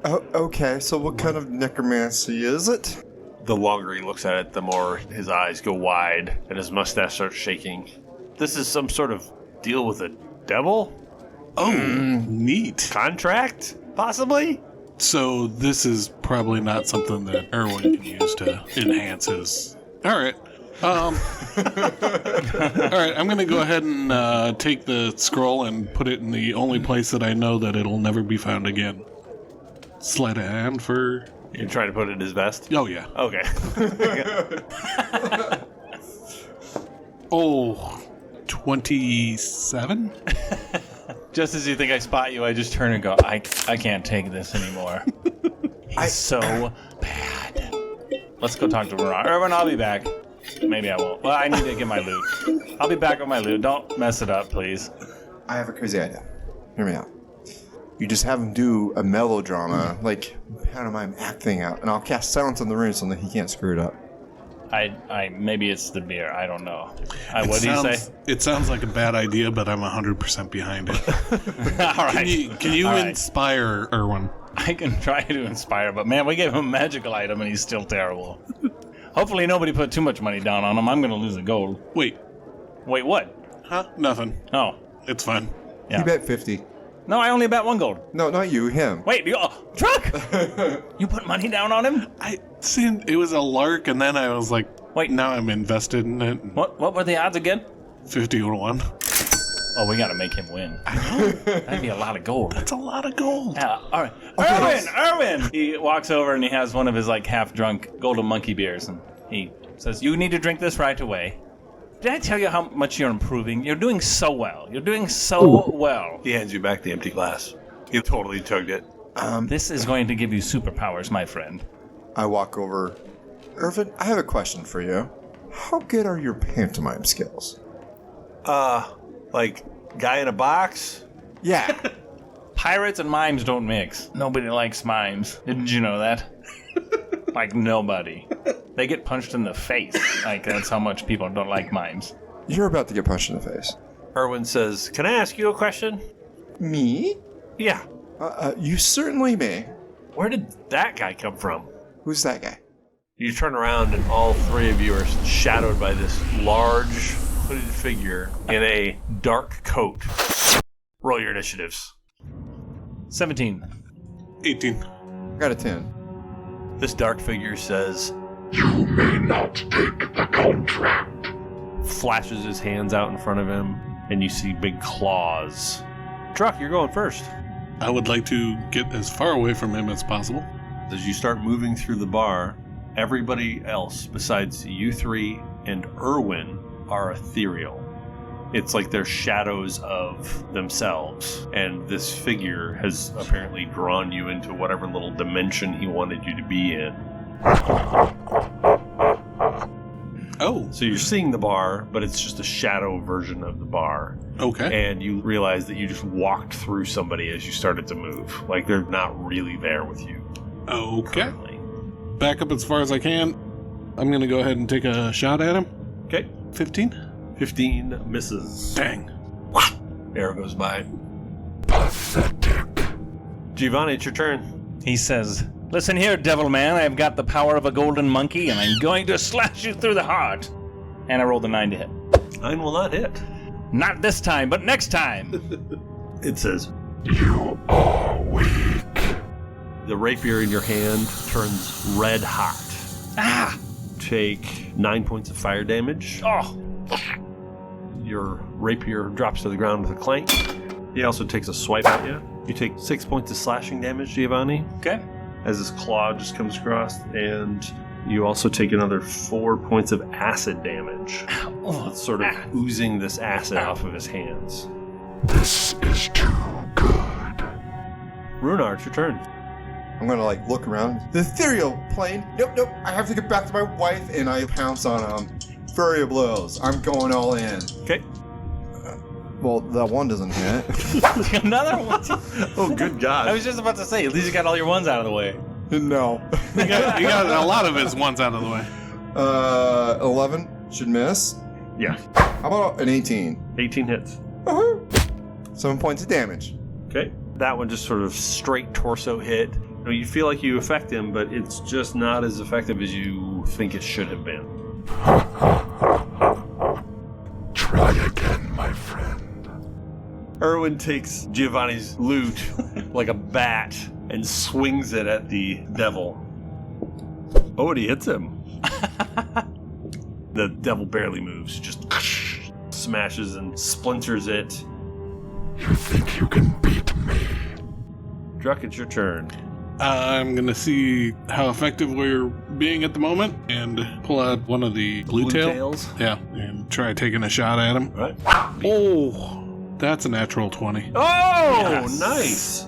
Oh, okay, so what kind of necromancy is it? The longer he looks at it, the more his eyes go wide and his mustache starts shaking. This is some sort of deal with a devil? Oh, neat. Contract? Possibly? So this is probably not something that Erwin can use to enhance his... All right. All right, I'm going to go ahead and take the scroll and put it in the only place that I know that it'll never be found again. Sleight of hand for You're trying to put it in his vest? Oh, yeah. Okay. Oh, 27? Just as you think I spot you, I just turn and go, I can't take this anymore. He's so bad. Let's go talk to Ron. Irwin, I'll be back. Maybe I won't. Well, I need to get my loot. I'll be back with my loot. Don't mess it up, please. I have a crazy idea. Hear me out. You just have him do a melodrama, like pantomime acting out, and I'll cast silence on the room so that he can't screw it up. Maybe it's the beer. I don't know. What do you say? It sounds like a bad idea, but I'm 100% behind it. All right. Can you All right. inspire Irwin? I can try to inspire, but man, we gave him a magical item and he's still terrible. Hopefully nobody put too much money down on him. I'm going to lose a gold. Wait, what? huh? Nothing. Oh, It's fine. yeah. He bet 50. No, I only bet 1 gold. No, not you, him. Wait, Truck! You put money down on him? I seen it was a lark, and then I was like, Wait. now I'm invested in it. What were the odds again? 50-1. Oh, we got to make him win. That'd be a lot of gold. That's a lot of gold. Yeah, all right. Irwin! He walks over and he has one of his like half-drunk golden monkey beers, and he says, "You need to drink this right away." Did I tell you how much you're improving? You're doing so well. You're doing so well. He hands you back the empty glass. You totally chugged it. This is going to give you superpowers, my friend. I walk over. Irvin, I have a question for you. How good are your pantomime skills? Like, guy in a box? Yeah. Pirates and mimes don't mix. Nobody likes mimes. Didn't you know that? Like, nobody. They get punched in the face. Like, that's how much people don't like mimes. You're about to get punched in the face. Irwin says, "Can I ask you a question?" Me? Yeah. You certainly may. Where did that guy come from? Who's that guy? You turn around and all three of you are shadowed by this large hooded figure in a dark coat. Roll your initiatives. 17. 18. I got a 10. This dark figure says, You may not take the contract. flashes his hands out in front of him, and you see big claws. Truck, you're going first. I would like to get as far away from him as possible. As you start moving through the bar, everybody else besides you three and Irwin are ethereal. It's like they're shadows of themselves, and this figure has apparently drawn you into whatever little dimension he wanted you to be in. Oh, So you're seeing the bar, but it's just a shadow version of the bar. okay. And you realize that you just walked through somebody as you started to move. Like they're not really there with you Okay. currently. Back up as far as I can. I'm going to go ahead and take a shot at him. Okay. 15? 15 misses. Dang. Arrow goes by. Pathetic. Giovanni, it's your turn. He says, "Listen here, devil man. I've got the power of a golden monkey, and I'm going to slash you through the heart." And I rolled a 9 to hit. 9 will not hit. Not this time, but next time. It says, You are weak. the rapier in your hand turns red hot. Ah! Take 9 points of fire damage. Oh! Your rapier drops to the ground with a clank. He also takes a swipe at you. You take 6 points of slashing damage, Giovanni, Okay. as this claw just comes across, and you also take another 4 points of acid damage. Oh, It's sort of oozing this acid off of his hands. This is too good. Runar, it's your turn. I'm gonna like look around. The ethereal plane. Nope. I have to get back to my wife, and I pounce on him. Furry blows. I'm going all in. Okay. Well, that one doesn't hit. Another one. Oh, good God. I was just about to say, at least you got all your ones out of the way. No. You got a lot of his ones out of the way. 11 should miss. Yeah. How about an 18? 18 hits. Woohoo! 7 points of damage. Okay. That one just sort of straight torso hit. You know, you feel like you affect him, but it's just not as effective as you think it should have been. Try again, my friend. Irwin takes Giovanni's loot like a bat and swings it at the devil. Oh, and he hits him. The devil barely moves, just smashes and splinters it. You think you can beat me? Druck, it's your turn. I'm going to see how effective we're being at the moment and pull out one of the blue tails. Yeah, and try taking a shot at him. All right. Oh, that's a natural 20. Oh, Yes. nice.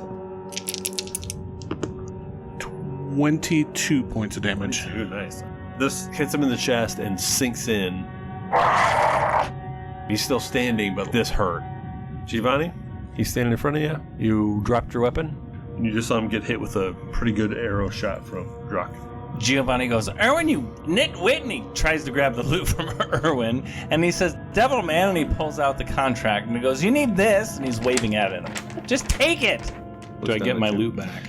22 points of damage. Ooh, nice. This hits him in the chest and sinks in. He's still standing, but this hurt. Giovanni, he's standing in front of you. You dropped your weapon, and you just saw him get hit with a pretty good arrow shot from Druck. Giovanni goes, Erwin, you nitwit, and he tries to grab the loot from Erwin, and he says, Devil Man, and he pulls out the contract, and he goes, you need this, and he's waving at it. Just take it. Do I get my loot back?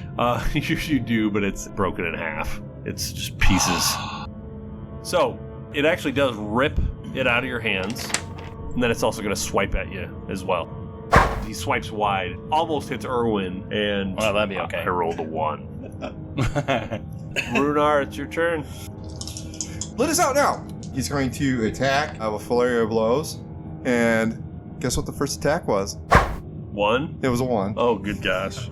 You do, but it's broken in half. It's just pieces. So, it actually does rip it out of your hands, and then it's also going to swipe at you as well. He swipes wide, almost hits Erwin, and... Well, that'd be okay. I rolled a 1. Runar, it's your turn. Let us out now! He's going to attack with flurry of blows. And guess what the first attack was? 1? It was a 1. Oh, good gosh.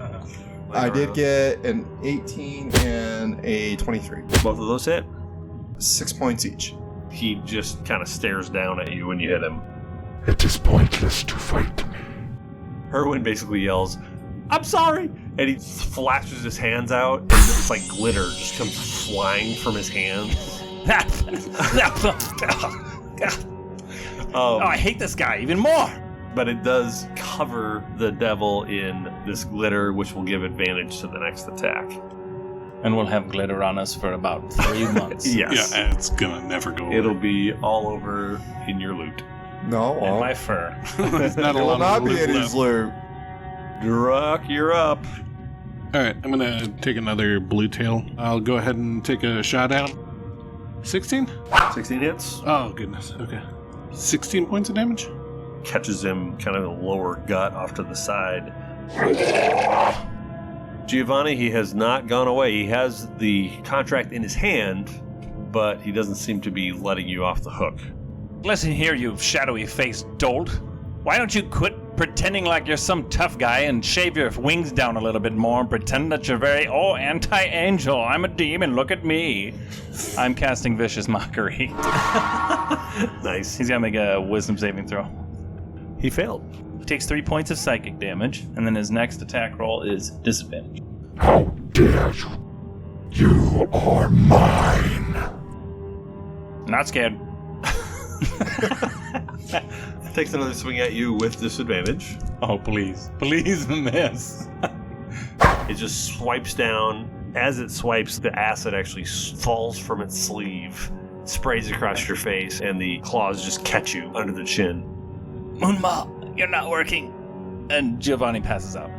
I did get an 18 and a 23. Both of those hit. 6 points each. He just kind of stares down at you when you hit him. It is pointless to fight me. Erwin basically yells, I'm sorry! And he flashes his hands out, and it's like glitter just comes flying from his hands. Oh, I hate this guy even more. But it does cover the devil in this glitter, which will give advantage to the next attack. And we'll have glitter on us for about 3 months. Yes. Yeah, it's going to never go away. It'll be all over in your loot. No, And my fur. There's not it a will lot not of be loot in left. his loot. Druck, you're up. All right, I'm going to take another blue tail. I'll go ahead and take a shot at him. 16? 16 hits. Oh, goodness. Okay. 16 points of damage? Catches him kind of in the lower gut off to the side. Giovanni, he has not gone away. He has the contract in his hand, but he doesn't seem to be letting you off the hook. Listen here, you shadowy-faced dolt. Why don't you quit pretending like you're some tough guy and shave your wings down a little bit more and pretend that you're very, anti-angel. I'm a demon, look at me. I'm casting Vicious Mockery. Nice. He's got to make a wisdom saving throw. He failed. He takes 3 points of psychic damage, and then his next attack roll is disadvantage. How dare you? You are mine. Not scared. Takes another swing at you with disadvantage. Oh, please. Please miss. It just swipes down. As it swipes, the acid actually falls from its sleeve, sprays across your face, and the claws just catch you under the chin. Moonma, you're not working. And Giovanni passes out.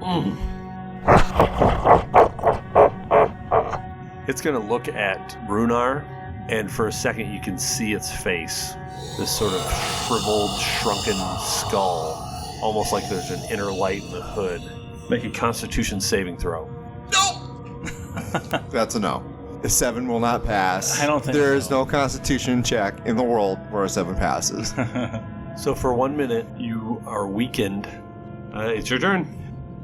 It's going to look at Runar, and for a second you can see its face. This sort of shriveled, shrunken skull. Almost like there's an inner light in the hood. Make a Constitution saving throw. That's a no. A 7 will not pass. I don't think there so. is no Constitution check in the world where a 7 passes. So for 1 minute, you are weakened. It's your turn.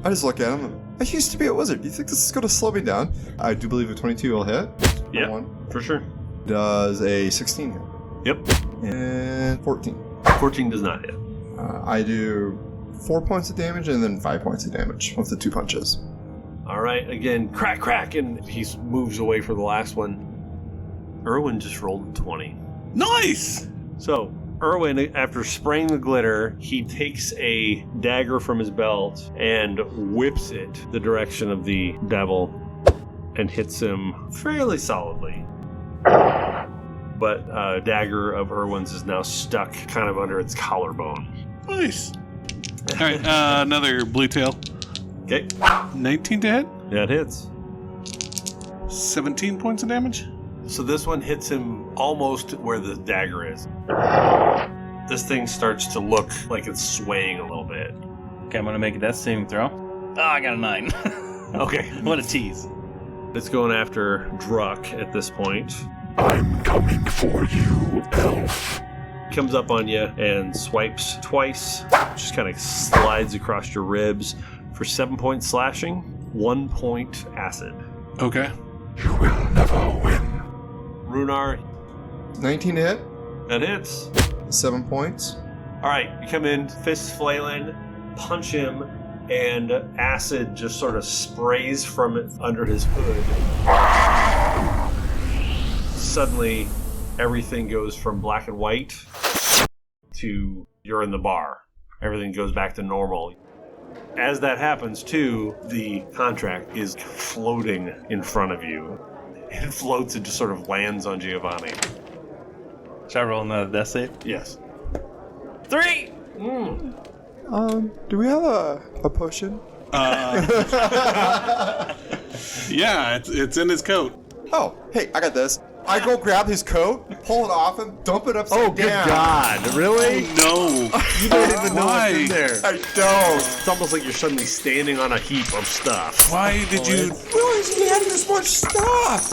I just look at him. I used to be a wizard. Do you think this is going to slow me down? I do believe a 22 will hit. Yeah, One. for sure. Does a 16 hit? Yep. And 14. 14 does not hit. I do 4 points of damage and then 5 points of damage with the 2 punches. All right, again, crack, crack, and he moves away for the last one. Erwin just rolled a 20. Nice! So, Erwin, after spraying the glitter, he takes a dagger from his belt and whips it the direction of the devil and hits him fairly solidly. But a dagger of Erwin's is now stuck kind of under its collarbone. Nice. All right, another blue tail. Okay, 19 to hit. that hits. 17 points of damage. So this one hits him almost where the dagger is. This thing starts to look like it's swaying a little bit. Okay, I'm going to make a death saving throw. Oh, I got a 9. Okay, What a tease. it's going after Druck at this point. I'm coming for you, elf. Comes up on you and swipes twice. Just kind of slides across your ribs for 7 points slashing, 1 point acid. Okay. You will never win. Runar, 19 to hit, that hits. 7 points. All right, you come in, fists flailing, punch him, and acid just sort of sprays from it under his hood. Suddenly, everything goes from black and white to you're in the bar. Everything goes back to normal. As that happens, too, the contract is floating in front of you. It floats and just sort of lands on Giovanni. Should I roll another death save? Yes. 3! Do we have a potion? Yeah, it's in his coat. Oh, hey, I got this. I go grab his coat, pull it off him, dump it upside down. God, really? No. You don't even know Why? what's in there. I don't. It's almost like you're suddenly standing on a heap of stuff. Why did you... Why is he having this much stuff?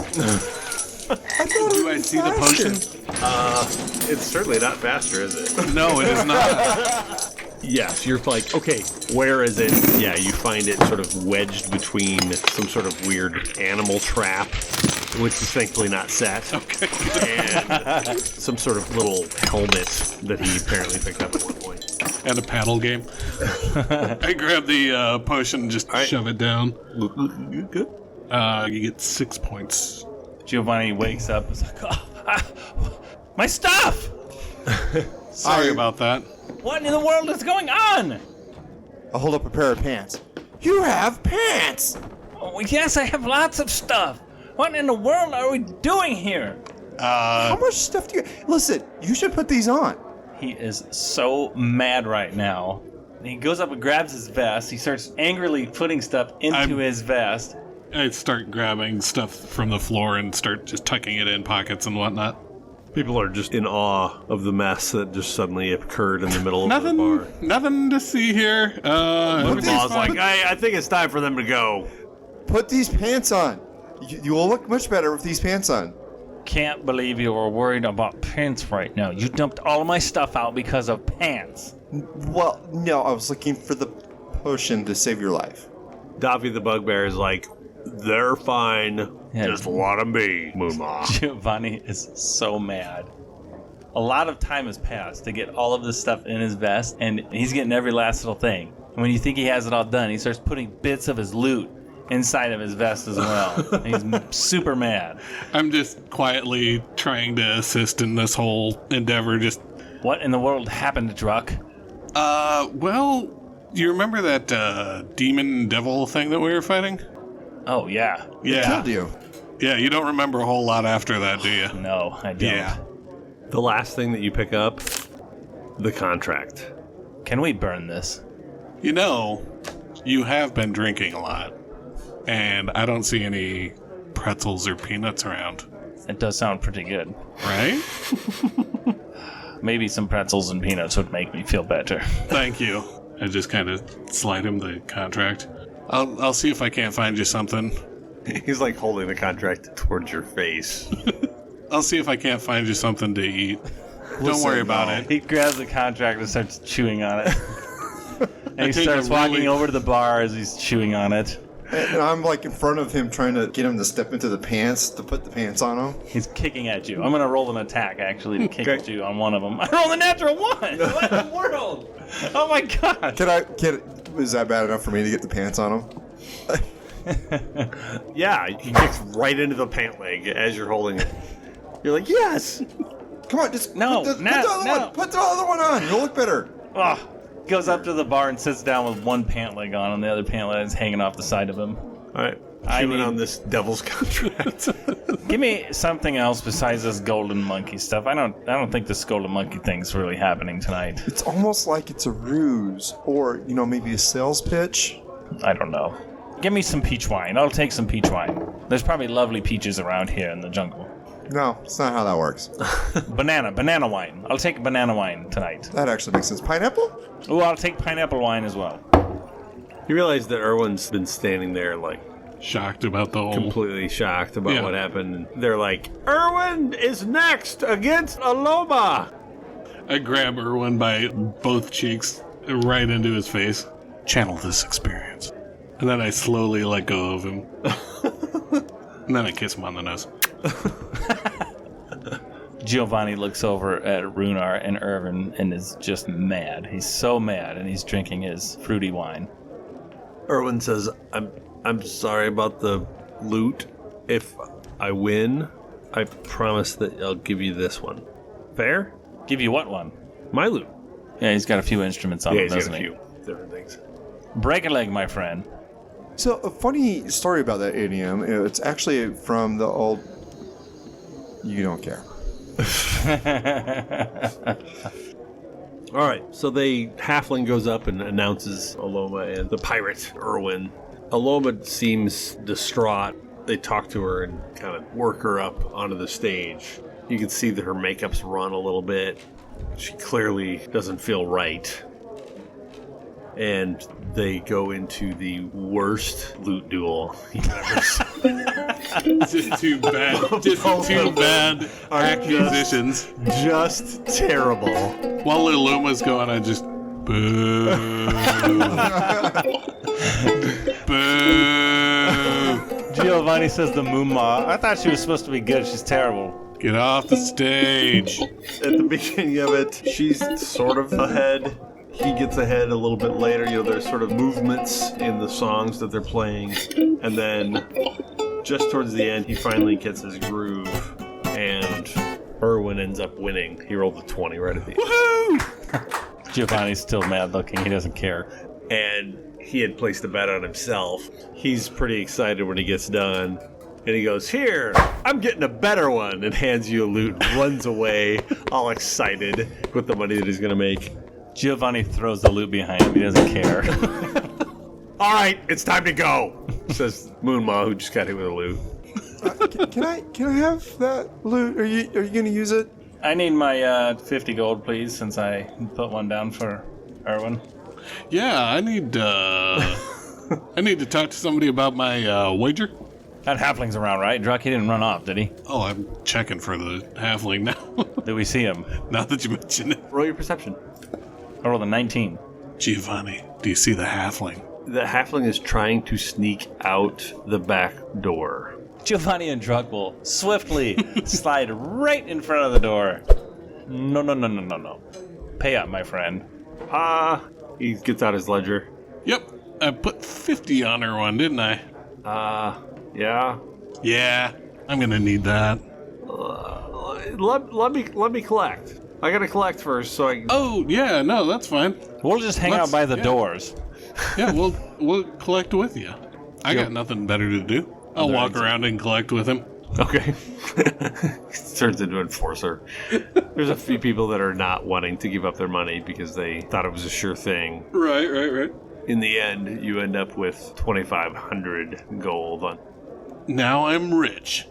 I thought Do I see the potion? It's certainly not faster, is it? No, it is not. Yes, you're like, okay, where is it? Yeah, you find it sort of wedged between some sort of weird animal trap, which is thankfully not set, Okay. and some sort of little helmet that he apparently picked up at one point. And a paddle game. I grab the potion and just shove it down. Good. You get 6 points. Giovanni wakes up. It's like, my stuff! Sorry about that. What in the world is going on? I'll hold up a pair of pants. You have pants! Oh, yes, I have lots of stuff. What in the world are we doing here? How much stuff do you... Listen, you should put these on. He is so mad right now. He goes up and grabs his vest. He starts angrily putting stuff into his vest. I start grabbing stuff from the floor and start just tucking it in pockets and whatnot. People are just in awe of the mess that just suddenly occurred in the middle of the bar. Nothing to see here. The ball's like, I think it's time for them to go. Put these pants on. You will look much better with these pants on. Can't believe you were worried about pants right now. You dumped all of my stuff out because of pants. Well, no, I was looking for the potion to save your life. Davi the Bugbear is like, they're fine. Yeah. Just let them be, Moonma. Giovanni is so mad. A lot of time has passed to get all of this stuff in his vest, and he's getting every last little thing. And when you think he has it all done, he starts putting bits of his loot inside of his vest as well. He's super mad. I'm just quietly trying to assist in this whole endeavor. Just, What in the world happened to Druck? well, you remember that demon devil thing that we were fighting? Oh, yeah. Yeah. Killed you. Yeah, you don't remember a whole lot after that, do you? No, I don't. Yeah. The last thing that you pick up, the contract. Can we burn this? You know, you have been drinking a lot, and I don't see any pretzels or peanuts around, It does sound pretty good. right? Maybe some pretzels and peanuts would make me feel better. Thank you. I just kind of slide him the contract. I'll see if I can't find you something. He's like holding the contract towards your face. I'll see if I can't find you something to eat. Don't worry about it. He grabs the contract and starts chewing on it. And he take starts a walking really- over to the bar as he's chewing on it. And I'm like in front of him trying to get him to step into the pants, to put the pants on him. He's kicking at you. I'm going to roll an attack, actually, to kick at you on one of them. I rolled a natural 1! What in the world? Oh my god! Is that bad enough for me to get the pants on him? Yeah, he kicks right into the pant leg as you're holding it. You're like, yes! Come on, just No, put the no, other no. one. Put the other one on. You'll look better. Ugh. Goes up to the bar and sits down with one pant leg on, and the other pant leg is hanging off the side of him. Alright, I chewing need- on this devil's contract. Give me something else besides this golden monkey stuff. I don't think this golden monkey thing's really happening tonight. It's almost like it's a ruse, or maybe a sales pitch. I don't know. Give me some peach wine. I'll take some peach wine. There's probably lovely peaches around here in the jungle. No, it's not how that works. Banana wine. I'll take banana wine tonight. That actually makes sense. Pineapple? Oh, I'll take pineapple wine as well. You realize that Erwin's been standing there like Shocked about the whole... completely shocked about Yeah. what happened. They're like, Erwin is next against Aloma! I grab Erwin by both cheeks, right into his face. Channel this experience. And then I slowly let go of him. And then I kiss him on the nose. Giovanni looks over at Runar and Irvin and is just mad. He's so mad, and he's drinking his fruity wine. Erwin says, I'm sorry about the loot. If I win, I promise that I'll give you this one. Fair? Give you what one? My loot. Yeah, he's got a few instruments on him, He's doesn't got a he? few different things. Break a leg, my friend. So, a funny story about that idiom. It's actually from the old. You don't care. All right, so Halfling goes up and announces Aloma and the pirate, Erwin. Aloma seems distraught. They talk to her and kind of work her up onto the stage. You can see that her makeup's run a little bit. She clearly doesn't feel right. And they go into the worst loot duel you've ever seen. Just two bad acquisitions. Just terrible. While Luma's going, I just boo. Boo. Giovanni says the Moonma. I thought she was supposed to be good. She's terrible. Get off the stage. At the beginning of it, she's sort of ahead. He gets ahead a little bit later. There's sort of movements in the songs that they're playing. And then just towards the end, he finally gets his groove. And Erwin ends up winning. He rolled a 20 right at the end. Woohoo! Giovanni's still mad looking. He doesn't care. And he had placed a bet on himself. He's pretty excited when he gets done. And he goes, "Here, I'm getting a better one," and hands you a loot and runs away, all excited with the money that he's going to make. Giovanni throws the loot behind him. He doesn't care. All right, it's time to go, says Moonma, who just got hit with a loot. Can I have that loot? Are you going to use it? I need my 50 gold, please, since I put one down for Erwin. Yeah, I need to talk to somebody about my wager. That halfling's around, right? Druck, he didn't run off, did he? Oh, I'm checking for the halfling now. Did we see him? Now that you mention it. Roll your perception. I rolled a 19. Giovanni, do you see the halfling? The halfling is trying to sneak out the back door. Giovanni and Druck will swiftly slide right in front of the door. No. Pay up, my friend. He gets out his ledger. Yep, I put 50 on her one, didn't I? Yeah. Yeah, I'm gonna need that. Let me collect. I gotta collect first, so I can... Oh, yeah, no, that's fine. We'll just hang out by the doors. Yeah, we'll collect with you. I got nothing better to do. I'll walk around and collect with him. Okay. Turns into enforcer. There's a few people that are not wanting to give up their money because they thought it was a sure thing. Right. In the end, you end up with 2,500 gold on. Now I'm rich.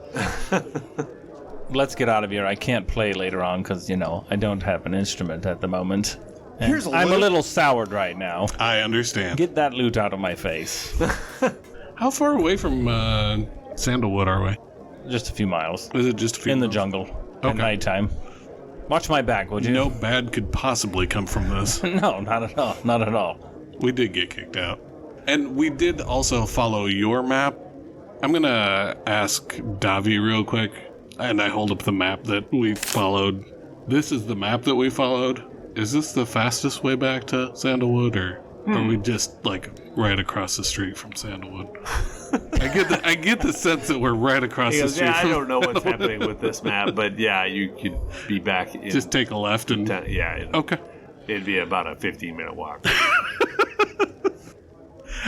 Let's get out of here. I can't play later on because, I don't have an instrument at the moment. And Here's a I'm a loot. little soured right now. I understand. Get that loot out of my face. How far away from Sandalwood are we? Just a few miles. Is it just a few In the miles? jungle. At Okay. nighttime. Watch my back, would you? No bad could possibly come from this. No, not at all. Not at all. We did get kicked out. And we did also follow your map. I'm going to ask Davi real quick. And I hold up the map that we followed. This is the map that we followed. Is this the fastest way back to Sandalwood, or are we just, right across the street from Sandalwood? I get the sense that we're right across He the goes, street I from don't know what's happening with this map, but yeah, you could be back in... Just take a left and... Okay. It'd be about a 15-minute walk.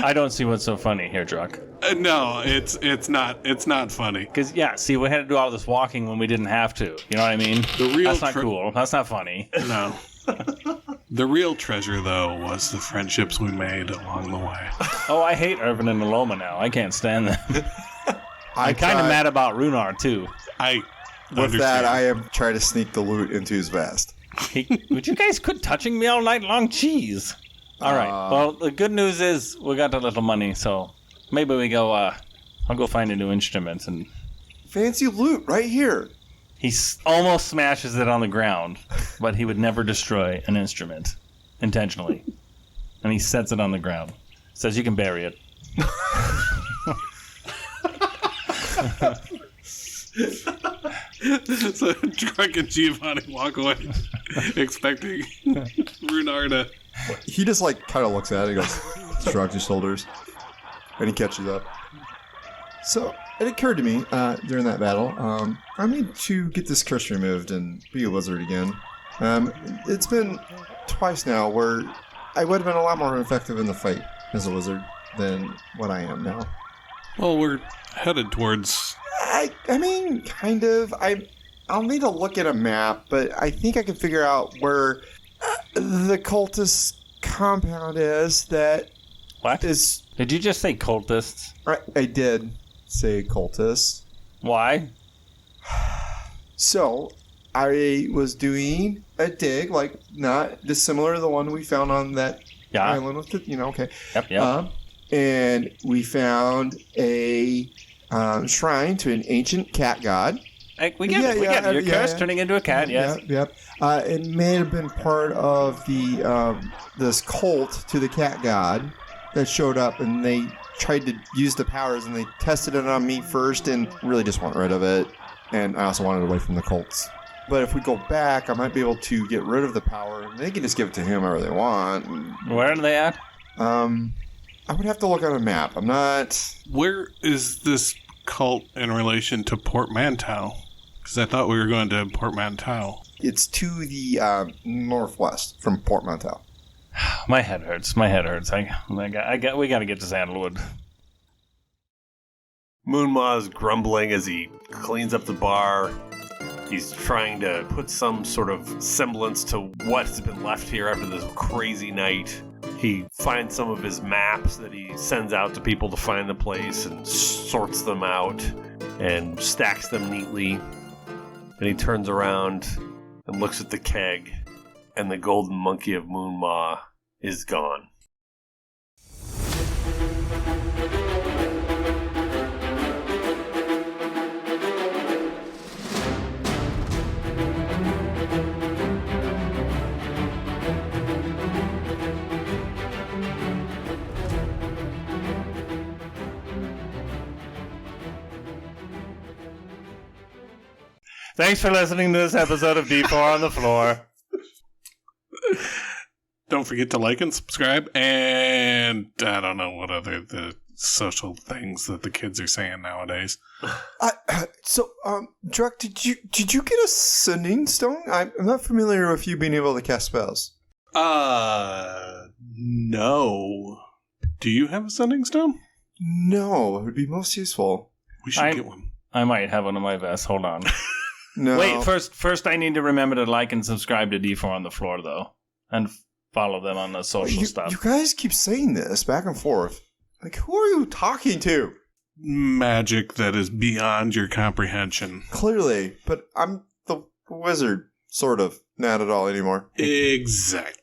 I don't see what's so funny here, Druck. No, it's not funny. Because, we had to do all this walking when we didn't have to. You know what I mean? The real That's not cool. That's not funny. No. The real treasure, though, was the friendships we made along the way. Oh, I hate Irvin and Aloma now. I can't stand them. I'm kind of mad about Runar, too. With that, I have tried to sneak the loot into his vest. Would you guys quit touching me all night long? Jeez. All right. Well, the good news is we got a little money, so maybe we go, I'll go find a new instrument. And Fancy loot right here. he almost smashes it on the ground, but he would never destroy an instrument intentionally. And he sets it on the ground. Says you can bury it. So Drunk and Giovanni walk away, expecting Runar to. He just like kind of looks at it, he goes, shrugs his shoulders, and he catches up. So it occurred to me during that battle, I need to get this curse removed and be a wizard again. It's been twice now where I would have been a lot more effective in the fight as a wizard than what I am now. Well, we're headed towards. I mean, kind of. I'll need to look at a map, but I think I can figure out where the cultist compound is. That What? is. Did you just say cultists? I did say cultist. Why? So I was doing a dig, like not dissimilar to the one we found on that Yeah. island with the, okay. Yep. And we found a shrine to an ancient cat god. We get it. We get it. Your curse turning into a cat, yes. Yep. It may have been part of the this cult to the cat god that showed up, and they tried to use the powers, and they tested it on me first, and really just want rid of it. And I also wanted away from the cults. But if we go back, I might be able to get rid of the power, and they can just give it to whomever they want. Where are they at? I would have to look on a map. I'm not. Where is this cult in relation to Portmanteau? Because I thought we were going to Portmanteau. It's to the northwest from Portmanteau. My head hurts. We got to get to Sandalwood. Moonmaw's grumbling as he cleans up the bar. He's trying to put some sort of semblance to what's been left here after this crazy night. He finds some of his maps that he sends out to people to find the place and sorts them out and stacks them neatly. Then he turns around and looks at the keg, and the golden monkey of Moonmaw is gone. Thanks for listening to this episode of D4 on the Floor. Don't forget to like and subscribe, and I don't know what other the social things that the kids are saying nowadays. Druck, did you get a sending stone? I'm not familiar with you being able to cast spells. No. Do you have a sending stone? No, it would be most useful. We should get one. I might have one in my vest. Hold on. No. Wait, first I need to remember to like and subscribe to D4 on the Floor, though. And follow them on the social stuff. You guys keep saying this back and forth. Like, who are you talking to? Magic that is beyond your comprehension. Clearly, but I'm the wizard, sort of. Not at all anymore. Exactly.